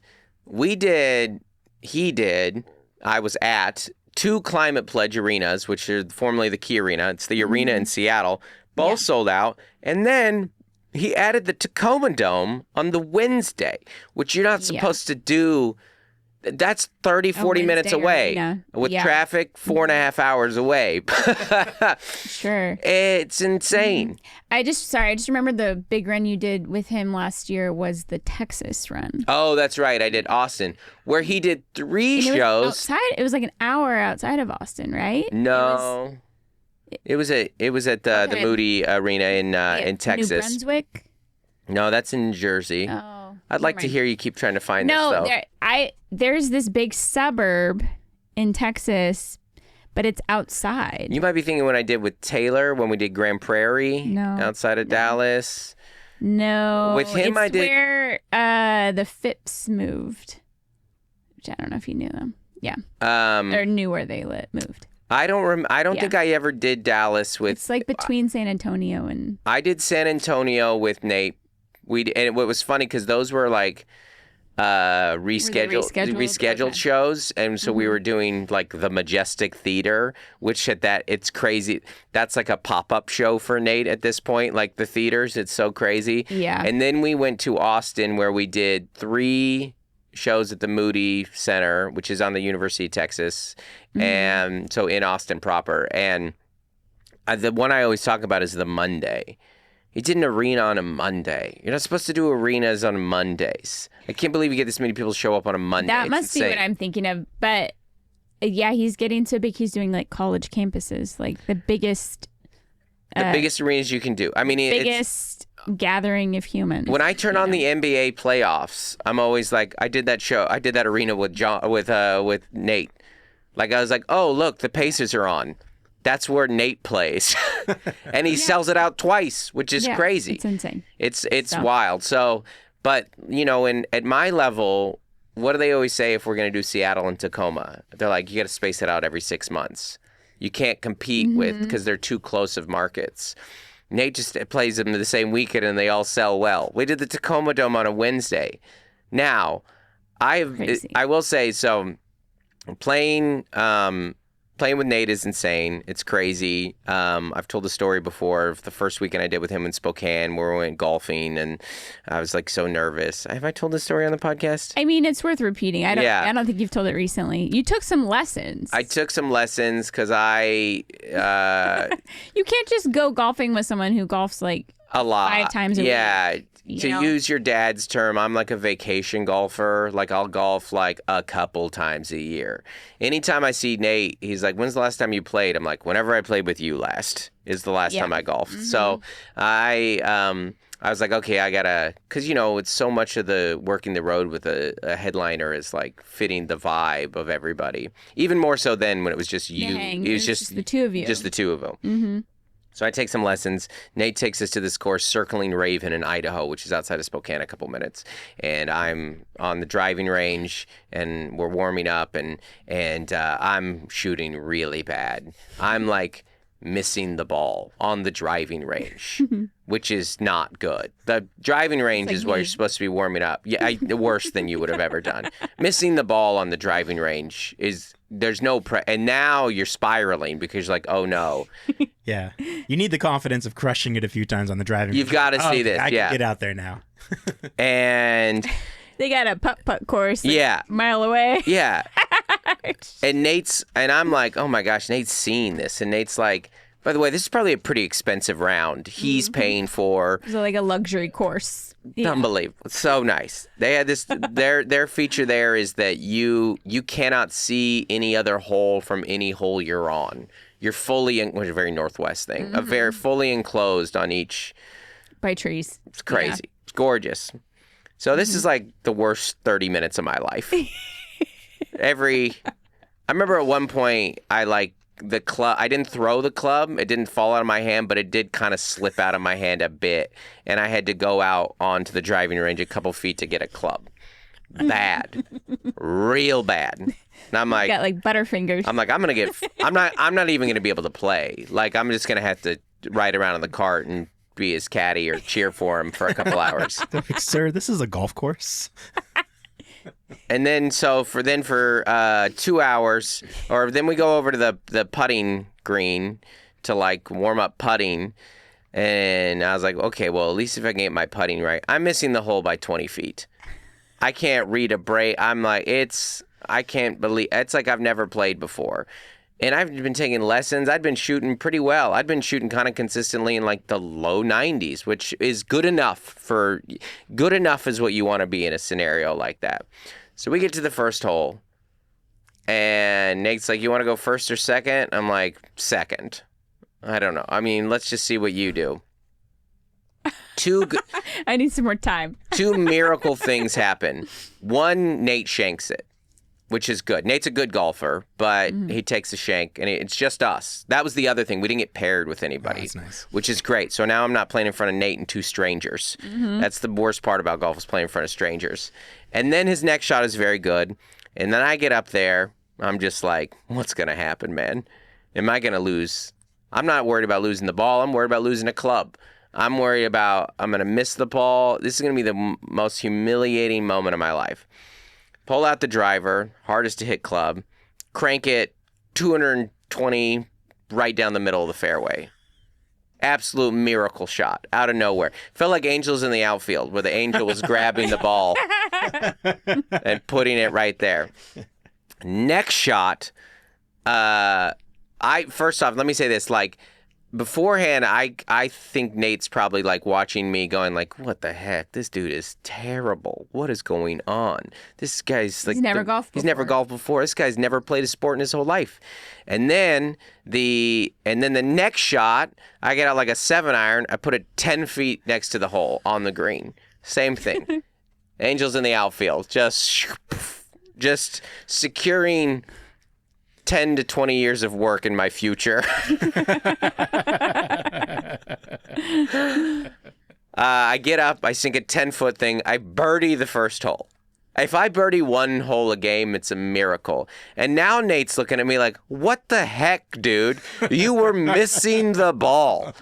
I was at 2 Climate Pledge arenas, which are formerly the Key Arena. It's the arena in Seattle. Both sold out. And then he added the Tacoma Dome on the Wednesday, which you're not supposed to do. That's 30, 40 minutes away. With traffic, 4.5 hours away. Sure. It's insane. I just remember the big run you did with him last year was the Texas run. Oh, that's right. I did Austin, where he did 3 shows. It was like an hour outside of Austin, right? No. It was at the Moody Arena in Texas. New Brunswick? No, that's in New Jersey. Oh. I'd like to hear you keep trying to find this, though. There's this big suburb in Texas, but it's outside. You might be thinking what I did with Taylor when we did Grand Prairie outside of Dallas. No. With him, I did where the Phipps moved, which I don't know if you knew them. Yeah. Or knew where they moved. I don't think I ever did Dallas with. It's like between San Antonio and. I did San Antonio with Nate. And what was funny because those were like rescheduled shows, and so we were doing like the Majestic Theater, which it's crazy. That's like a pop-up show for Nate at this point, like the theaters. It's so crazy. Yeah. And then we went to Austin where we did 3 shows at the Moody Center, which is on the University of Texas, and so in Austin proper. And the one I always talk about is the Monday. He did an arena on a Monday. You're not supposed to do arenas on Mondays. I can't believe you get this many people show up on a Monday. That must be what I'm thinking of. But yeah, he's getting so big. He's doing like college campuses, like the biggest arenas you can do. I mean, biggest gathering of humans. When I turn on the NBA playoffs, I'm always like, I did that arena with Nate. Like I was like, oh look, the Pacers are on. That's where Nate plays. And he sells it out twice, which is crazy. It's insane. It's wild. So, but, at my level, what do they always say if we're going to do Seattle and Tacoma? They're like, you got to space it out every 6 months. You can't compete with, because they're too close of markets. Nate just plays them the same weekend and they all sell well. We did the Tacoma Dome on a Wednesday. Now, I will say, so playing with Nate is insane. It's crazy. I've told the story before of the first weekend I did with him in Spokane where we went golfing and I was like so nervous. Have I told this story on the podcast? I mean, it's worth repeating. I don't think you've told it recently. You took some lessons. I took some lessons because you can't just go golfing with someone who golfs like a lot. 5 times a week. Yeah. To use your dad's term, I'm like a vacation golfer. Like I'll golf like a couple times a year. Anytime I see Nate, he's like, when's the last time you played? I'm like, whenever I played with you last is the last time I golfed. So I was like, okay, I gotta, because it's so much of the working the road with a headliner is like fitting the vibe of everybody. Even more so than when it was just you. It was just the 2 of you. Just the 2 of them. Mm-hmm. So I take some lessons. Nate takes us to this course, Circling Raven in Idaho, which is outside of Spokane a couple minutes. And I'm on the driving range, and we're warming up, and I'm shooting really bad. I'm like missing the ball on the driving range, which is not good. The driving range is where you're supposed to be warming up. Yeah, worse than you would have ever done. Missing the ball on the driving range there's no and now you're spiraling because you're like, oh no. Yeah. You need the confidence of crushing it a few times on the driving. You've got to see this. I can get out there now. And they got a putt course a mile away. Yeah. And I'm like, oh my gosh, Nate's seeing this. And Nate's like, by the way, this is probably a pretty expensive round. He's paying for. So like a luxury course. Yeah. Unbelievable. It's so nice. They had this, their feature there is that you cannot see any other hole from any hole you're on. You're fully, which is a very Northwest thing, very fully enclosed on each. By trees. It's crazy. Yeah. It's gorgeous. So this is like the worst 30 minutes of my life. I remember at one point I like the club. I didn't throw the club. It didn't fall out of my hand, but it did kind of slip out of my hand a bit. And I had to go out onto the driving range a couple feet to get a club. Bad. Real bad. And I'm like, got like butterfingers. I'm like, I'm not even going to be able to play. Like, I'm just going to have to ride around in the cart and be his caddy or cheer for him for a couple hours. Like, sir, this is a golf course. And then for 2 hours, or then we go over to the putting green to like warm up putting. And I was like, okay, well, at least if I can get my putting right. I'm missing the hole by 20 feet. I can't read a break. I'm like, I can't believe, it's like I've never played before. And I've been taking lessons. I'd been shooting pretty well. I'd been shooting kind of consistently in like the low 90s, which is good enough is what you want to be in a scenario like that. So we get to the first hole, and Nate's like, you want to go first or second? I'm like, second. I don't know. I mean, let's just see what you do. I need some more time. 2 miracle things happen. One, Nate shanks it, which is good. Nate's a good golfer, but he takes a shank, and it's just us. That was the other thing. We didn't get paired with anybody, that's nice. Which is great. So now I'm not playing in front of Nate and 2 strangers. That's the worst part about golf, is playing in front of strangers. And then his next shot is very good. And then I get up there. I'm just like, what's going to happen, man? Am I going to lose? I'm not worried about losing the ball. I'm worried about losing a club. I'm worried about I'm going to miss the ball. This is going to be the most humiliating moment of my life. Pull out the driver, hardest to hit club, crank it 220 right down the middle of the fairway. Absolute miracle shot out of nowhere. Felt like Angels in the outfield, where the angel was grabbing the ball and putting it right there. Next shot, first off, let me say this, like, beforehand, I think Nate's probably like watching me going like, what the heck? This dude is terrible. What is going on? This guy's like... He's never golfed before. This guy's never played a sport in his whole life. And then the next shot, I get out like a 7-iron. I put it 10 feet next to the hole on the green. Same thing. Angels in the outfield. Just securing 10 to 20 years of work in my future. I get up, I sink a 10-foot thing, I birdie the first hole. If I birdie one hole a game, it's a miracle. And now Nate's looking at me like, what the heck, dude? You were missing the ball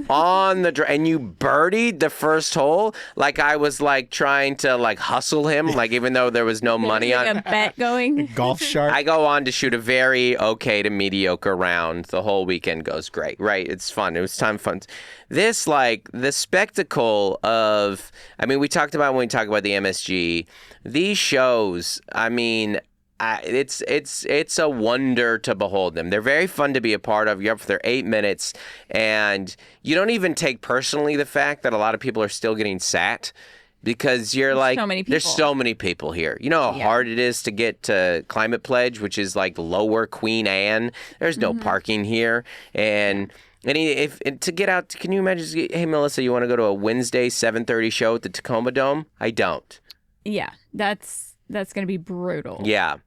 on the and you birdied the first hole? Like I was like trying to like hustle him, like even though there was no money like on a bet going. Golf shark. I go on to shoot a very okay to mediocre round. The whole weekend goes great, right? It's fun. It was fun. This, like, the spectacle of, I mean, we talked about when we talk about the MSG, these shows, I mean, it's a wonder to behold them. They're very fun to be a part of. You're up for their 8 minutes, and you don't even take personally the fact that a lot of people are still getting sat, because you're like, there's so many people here. You know how hard it is to get to Climate Pledge, which is like lower Queen Anne. There's no parking here, and if to get out, can you imagine? Hey, Melissa, you want to go to a Wednesday 7:30 show at the Tacoma Dome? I don't. Yeah, that's gonna be brutal. Yeah.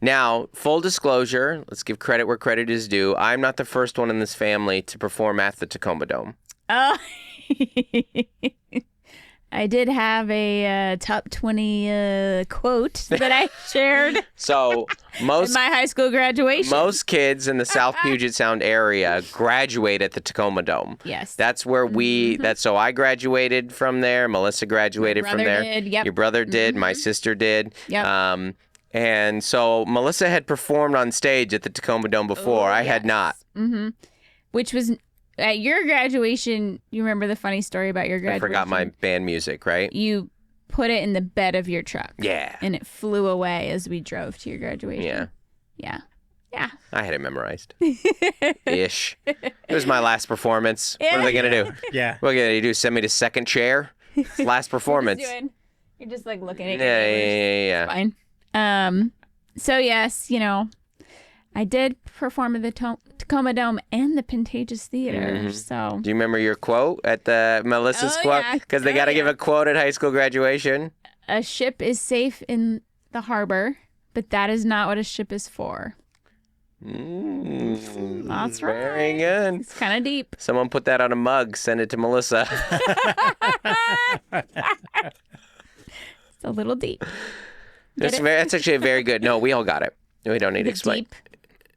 Now, full disclosure, let's give credit where credit is due. I'm not the first one in this family to perform at the Tacoma Dome. Oh. I did have a top 20 quote that I shared. So in my high school graduation. Most kids in the South Puget Sound area graduate at the Tacoma Dome. Yes. That's where so I graduated from there. Melissa graduated from there. Did, yep. Your brother did. My sister did. Yep. And so Melissa had performed on stage at the Tacoma Dome before. I had not. Which was... At your graduation, you remember the funny story about your graduation? I forgot my band music, right? You put it in the bed of your truck. Yeah. And it flew away as we drove to your graduation. Yeah. I had it memorized. Ish. It was my last performance. What are they going to do? Yeah. What are they going to do? Send me to second chair? Last performance. You're just like looking at Yeah. Fine. So yes, I did perform at the Tacoma Dome and the Pantages Theater. So, do you remember your quote at the Melissa's quote? Because they got to give a quote at high school graduation. A ship is safe in the harbor, but that is not what a ship is for. That's right. Very good. It's kind of deep. Someone put that on a mug. Send it to Melissa. It's a little deep. That's actually very good. No, we all got it. We don't need to explain. Deep.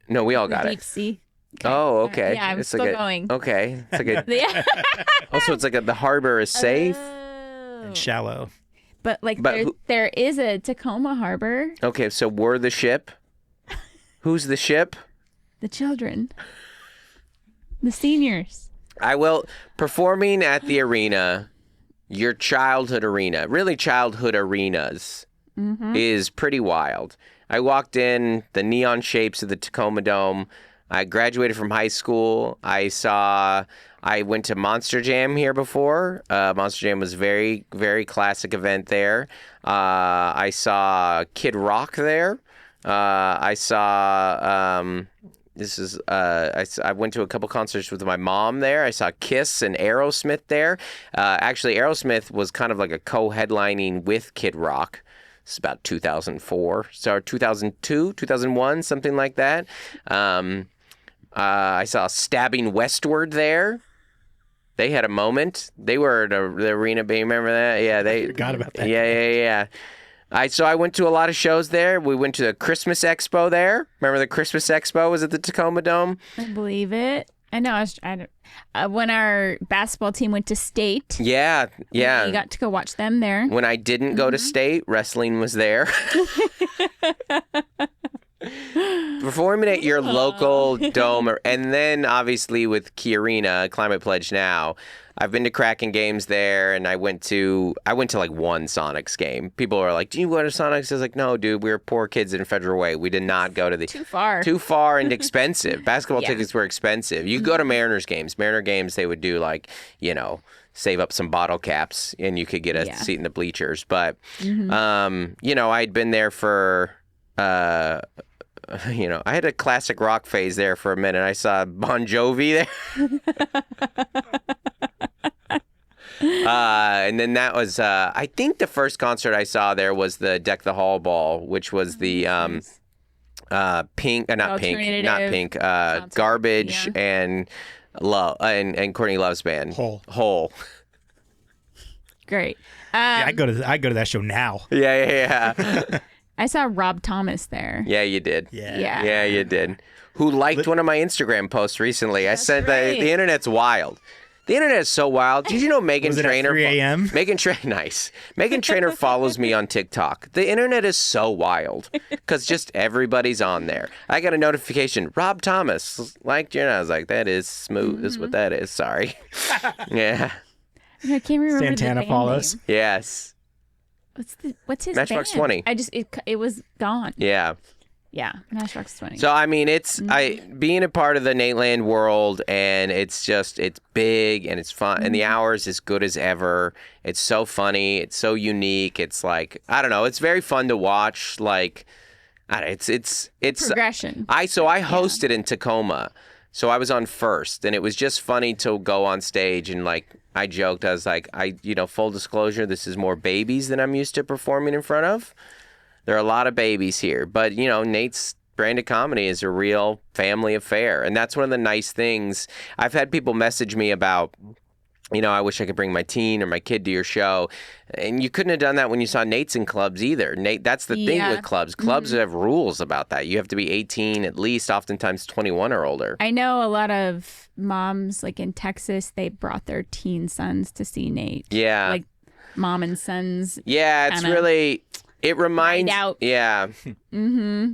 No, we all got Deep it. sea. Okay. Oh, okay. Yeah, I'm it's still like going. Okay. It's like Yeah. also, it's like the harbor is safe. And shallow. But there is a Tacoma harbor. Okay, so we're the ship. Who's the ship? The children. The seniors. I will performing at the arena, your childhood arena, really childhood arenas, is pretty wild. I walked in the neon shapes of the Tacoma Dome. I graduated from high school. I went to Monster Jam here before. Monster Jam was very, very classic event there. I saw Kid Rock there. I saw, I went to a couple concerts with my mom there. I saw Kiss and Aerosmith there. Actually, Aerosmith was kind of like a co-headlining with Kid Rock. It's about 2004, so 2002, 2001, something like that. I saw Stabbing Westward there. They had a moment. They were at the arena. Remember that? Yeah, they forgot about that. Yeah. So I went to a lot of shows there. We went to the Christmas Expo there. Remember the Christmas Expo was at the Tacoma Dome? I believe it. I know. When our basketball team went to state. Yeah. You got to go watch them there. When I didn't go to state, wrestling was there. Performing at your local dome, and then obviously with Key Arena, Climate Pledge now, I've been to Kraken games there, and I went to like one Sonics game. People are like, "Do you go to Sonics?" I was like, "No, dude, we were poor kids in Federal Way. We did not go to the too far and expensive. Basketball tickets were expensive. You go to Mariners games. Mariner games, they would do like, save up some bottle caps, and you could get a seat in the bleachers. But I'd been there for. I had a classic rock phase there for a minute. I saw Bon Jovi there. And then that was, I think the first concert I saw there was the Deck the Hall Ball, which was the Garbage and Love and Courtney Love's band. Hole. Great. I go to that show now. Yeah. I saw Rob Thomas there. Yeah, you did. Yeah, you did. Who liked one of my Instagram posts recently? I said that the internet's wild. The internet is so wild. Did you know Megan Trainor? 3 a.m.? Nice. Megan Trainor follows me on TikTok. The internet is so wild because just everybody's on there. I got a notification. Rob Thomas liked you, and I was like, "That is smooth. Is what that is." Sorry. Yeah. I can't remember. Santana follows. Name. Yes. What's his Matchbox band? 20. It was gone. Yeah. Yeah, Matchbox 20. So I mean, it's being a part of the Nateland world, and it's big and it's fun, and the hours is good as ever. It's so funny, it's so unique. It's like, I don't know, it's very fun to watch. Like, it's progression. I hosted in Tacoma, so I was on first, and it was just funny to go on stage and like. I joked, I was like, full disclosure, this is more babies than I'm used to performing in front of. There are a lot of babies here, but, Nate's brand of comedy is a real family affair. And that's one of the nice things. I've had people message me about, I wish I could bring my teen or my kid to your show. And you couldn't have done that when you saw Nate's in clubs either. Nate, that's the thing with clubs. Clubs have rules about that. You have to be 18 at least, oftentimes 21 or older. I know a lot of moms, like in Texas, they brought their teen sons to see Nate. Yeah. Like mom and sons. Yeah, it's really, it reminds, yeah. Mm-hmm.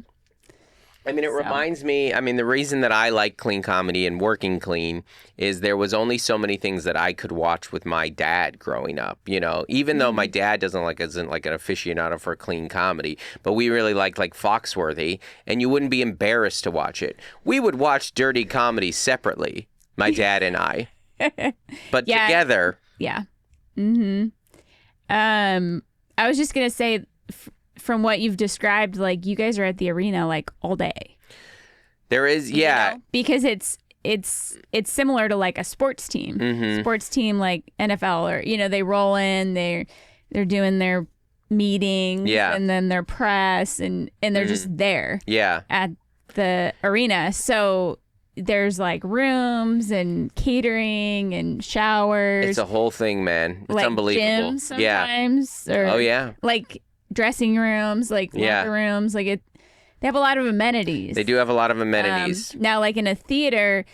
I mean, it reminds me, the reason that I like clean comedy and working clean is there was only so many things that I could watch with my dad growing up, even though my dad isn't like an aficionado for clean comedy, but we really liked like Foxworthy, and you wouldn't be embarrassed to watch it. We would watch dirty comedy separately, my dad and I, but together. Yeah. Mm-hmm. I was just going to say, from what you've described, like you guys are at the arena like all day. There is, because it's similar to like a sports team. Mm-hmm. Sports team like NFL, or they roll in, they're doing their meetings, and then their press, and they're just there. Yeah. the arena. So there's like rooms and catering and showers. It's a whole thing, man. It's like unbelievable. Gyms sometimes. Or oh yeah. Like dressing rooms, like locker rooms. Like they have a lot of amenities. They do have a lot of amenities. Now, like in a theater,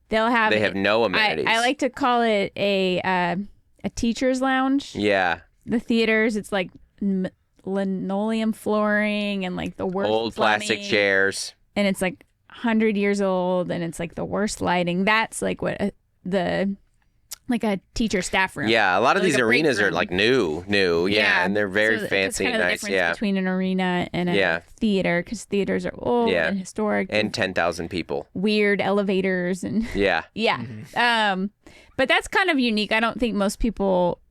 they have no amenities. I like to call it a teacher's lounge. Yeah. The theaters, it's like linoleum flooring and like the worst old plastic chairs. And it's like 100 years old, and it's like the worst lighting. That's like what like a teacher staff room. Yeah, a lot of these arenas are like new. Yeah, and they're very fancy and nice. The difference between an arena and a theater, because theaters are old and historic and 10,000 people. Weird elevators and yeah. Mm-hmm. But that's kind of unique. I don't think most people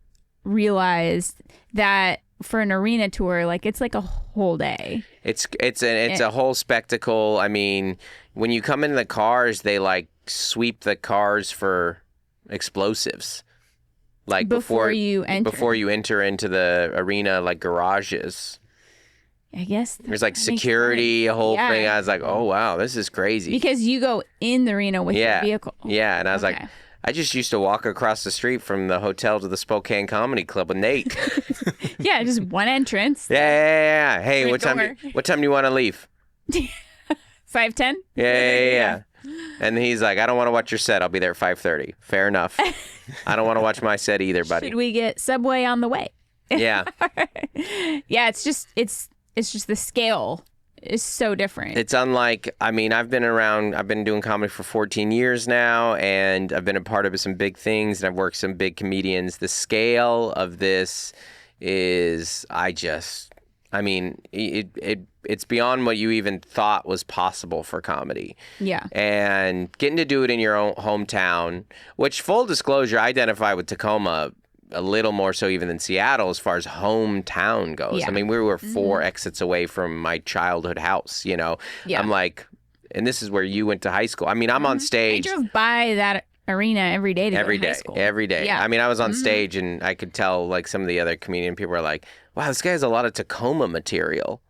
realize that for an arena tour, like it's like a whole day. It's a whole spectacle. I mean, when you come into the cars, they like sweep the cars for explosives, like before you enter into the arena, like garages. I guess there's like security, a whole thing. I was like, oh wow, this is crazy. Because you go in the arena with your vehicle. Yeah, and I was like, I just used to walk across the street from the hotel to the Spokane Comedy Club with Nate. Yeah, just one entrance. Yeah. Hey, what time do you want to leave? 5:10? Yeah. And he's like, I don't want to watch your set. I'll be there at 5:30. Fair enough. I don't want to watch my set either, buddy. Should we get Subway on the way? Yeah. Yeah, it's just the scale is so different. It's unlike, I mean, I've been doing comedy for 14 years now, and I've been a part of some big things, and I've worked with some big comedians. The scale of this is, it's beyond what you even thought was possible for comedy. Yeah. And getting to do it in your own hometown, which, full disclosure, I identify with Tacoma a little more so even than Seattle as far as hometown goes. Yeah. I mean, we were 4 exits away from my childhood house, you know. Yeah. I'm like, and this is where you went to high school. I mean, I'm on stage. I drove by that arena every day to go to high school. Every day. Yeah. I mean, I was on stage, and I could tell, like, some of the other comedian people were like, wow, this guy has a lot of Tacoma material.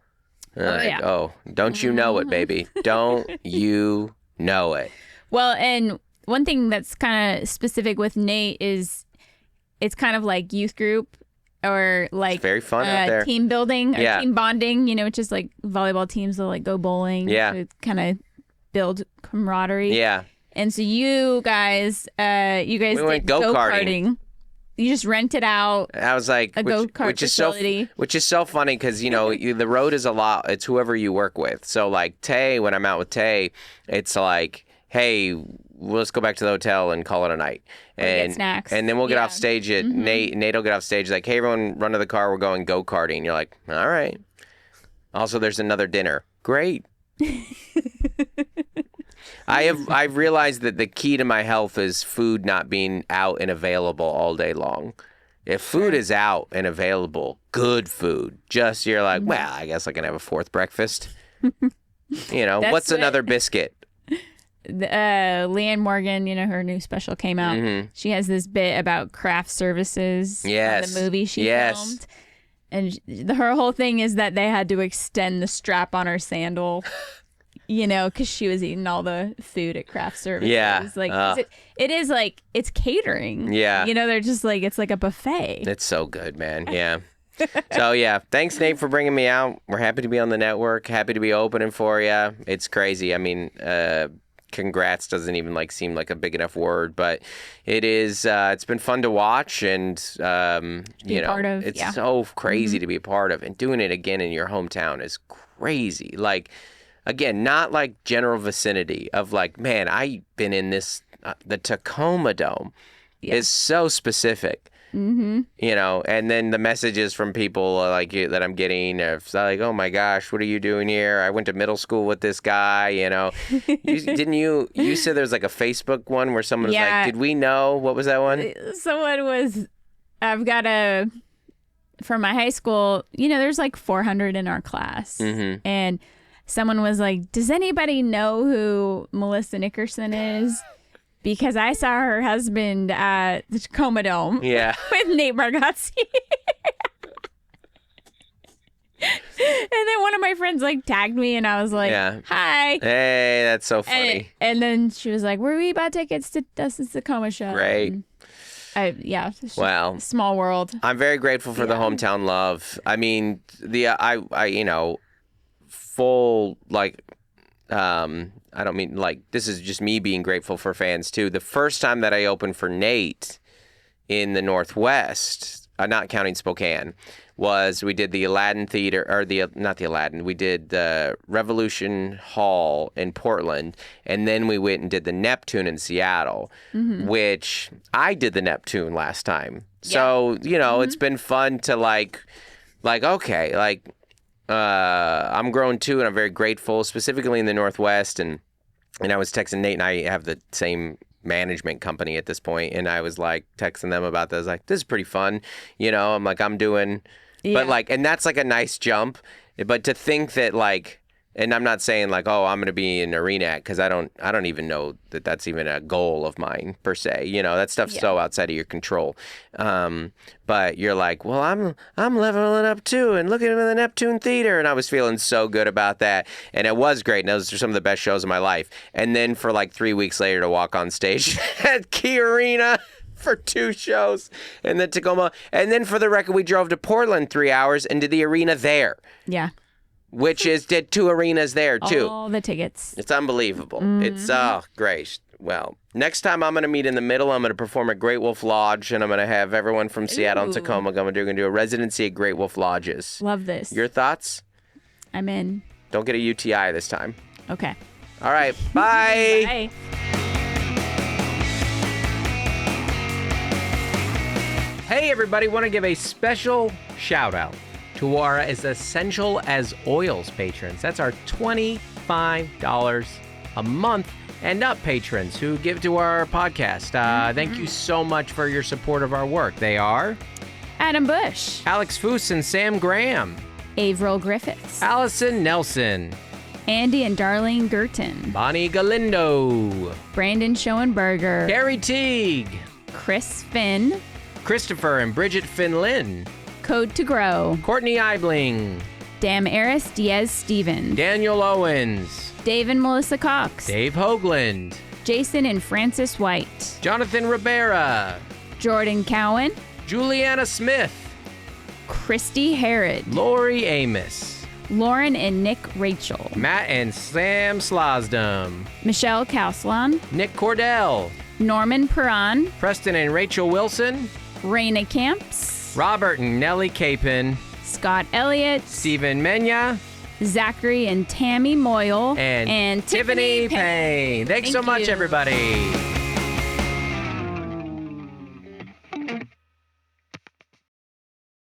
Don't you know it, baby? Don't you know it? Well, and one thing that's kind of specific with Nate is it's kind of like youth group or like it's very fun out there. Team building or team bonding, you know, which is like volleyball teams will like go bowling to kind of build camaraderie. Yeah. And so you guys did go-karting. You just rent it out. I was like, a go-kart facility. Which is so funny because, you know, the road is a lot. It's whoever you work with. So like Tay, when I'm out with Tay, it's like, hey, let's go back to the hotel and call it a night. And get snacks. And then we'll get off stage at Nate will get off stage like, hey, everyone run to the car. We're going go-karting. You're like, all right. Also, there's another dinner. Great. I've realized that the key to my health is food not being out and available all day long. If food is out and available, good food, just you're like, well, I guess I can have a 4th breakfast. You know, what's another biscuit? Leanne Morgan, you know, her new special came out. Mm-hmm. She has this bit about craft services. Yes. The movie she filmed. And her whole thing is that they had to extend the strap on her sandal. You know, because she was eating all the food at craft services. Yeah. Like, it is like, it's catering. Yeah. You know, they're just like, it's like a buffet. It's so good, man. Yeah. So, yeah. Thanks, Nate, for bringing me out. We're happy to be on the network. Happy to be opening for you. It's crazy. I mean, congrats doesn't even like seem like a big enough word, but it is, it's been fun to watch, and, you know, it's so crazy to be a part of, and doing it again in your hometown is crazy. Like, again, not like general vicinity of like, man, I've been in this, the Tacoma Dome is so specific, you know, and then the messages from people like that I'm getting are like, oh my gosh, what are you doing here? I went to middle school with this guy, you know. You said there's like a Facebook one where someone was like, did we know? What was that one? Someone was, from my high school, you know, there's like 400 in our class. And someone was like, does anybody know who Melissa Nickerson is? Because I saw her husband at the Tacoma Dome with Nate Bargatze. And then one of my friends like tagged me, and I was like, "Hi." Hey, that's so funny. And then she was like, "Where we bought tickets to Dustin's Tacoma show?" Great. Well, small world. I'm very grateful for the hometown love. I mean, full like. I don't mean like this is just me being grateful for fans too. The first time that I opened for Nate in the Northwest, not counting Spokane, was we did the Aladdin Theater, or not the Aladdin, we did the Revolution Hall in Portland, and then we went and did the Neptune in Seattle, which I did the Neptune last time. So, it's been fun to I'm grown too, and I'm very grateful, specifically in the Northwest. And I was texting Nate, and I have the same management company at this point, and I was like texting them about this. Like, this is pretty fun, I'm like, I'm doing, but like, and that's like a nice jump. But to think that like, and I'm not saying like, oh, I'm going to be in Arena because I don't even know that that's even a goal of mine per se. That stuff's so outside of your control. But you're like, well, I'm leveling up too, and looking at the Neptune Theater, and I was feeling so good about that, and it was great. And those are some of the best shows of my life. And then for like 3 weeks later to walk on stage at Key Arena for 2 shows, and then Tacoma, and then for the record, we drove to Portland 3 hours and did the arena there. Yeah. Which did 2 arenas there, too. All the tickets. It's unbelievable. It's, great. Well, next time I'm going to meet in the middle. I'm going to perform at Great Wolf Lodge, and I'm going to have everyone from Seattle and Tacoma going to do a residency at Great Wolf Lodges. Love this. Your thoughts? I'm in. Don't get a UTI this time. Okay. All right. Bye. Bye. Hey, everybody. Want to give a special shout out to our As Essential as Oils patrons. That's our $25 a month and up patrons who give to our podcast. Thank you so much for your support of our work. They are Adam Bush, Alex Foose and Sam Graham, Averill Griffiths, Allison Nelson, Andy and Darlene Gurton, Bonnie Galindo, Brandon Schoenberger, Carrie Teague, Chris Finn, Christopher and Bridget Finlin, Code to Grow, Courtney Eibling, Damaris Diaz Stevens, Daniel Owens, Dave and Melissa Cox, Dave Hoagland, Jason and Francis White, Jonathan Ribera, Jordan Cowan, Juliana Smith, Christy Herod, Lori Amos, Lauren and Nick Rachel, Matt and Sam Slosdom, Michelle Causlan, Nick Cordell, Norman Perron, Preston and Rachel Wilson, Raina Camps, Robert and Nellie Capin, Scott Elliott, Stephen Menya, Zachary and Tammy Moyle, and Tiffany Payne. Thanks so much, everybody.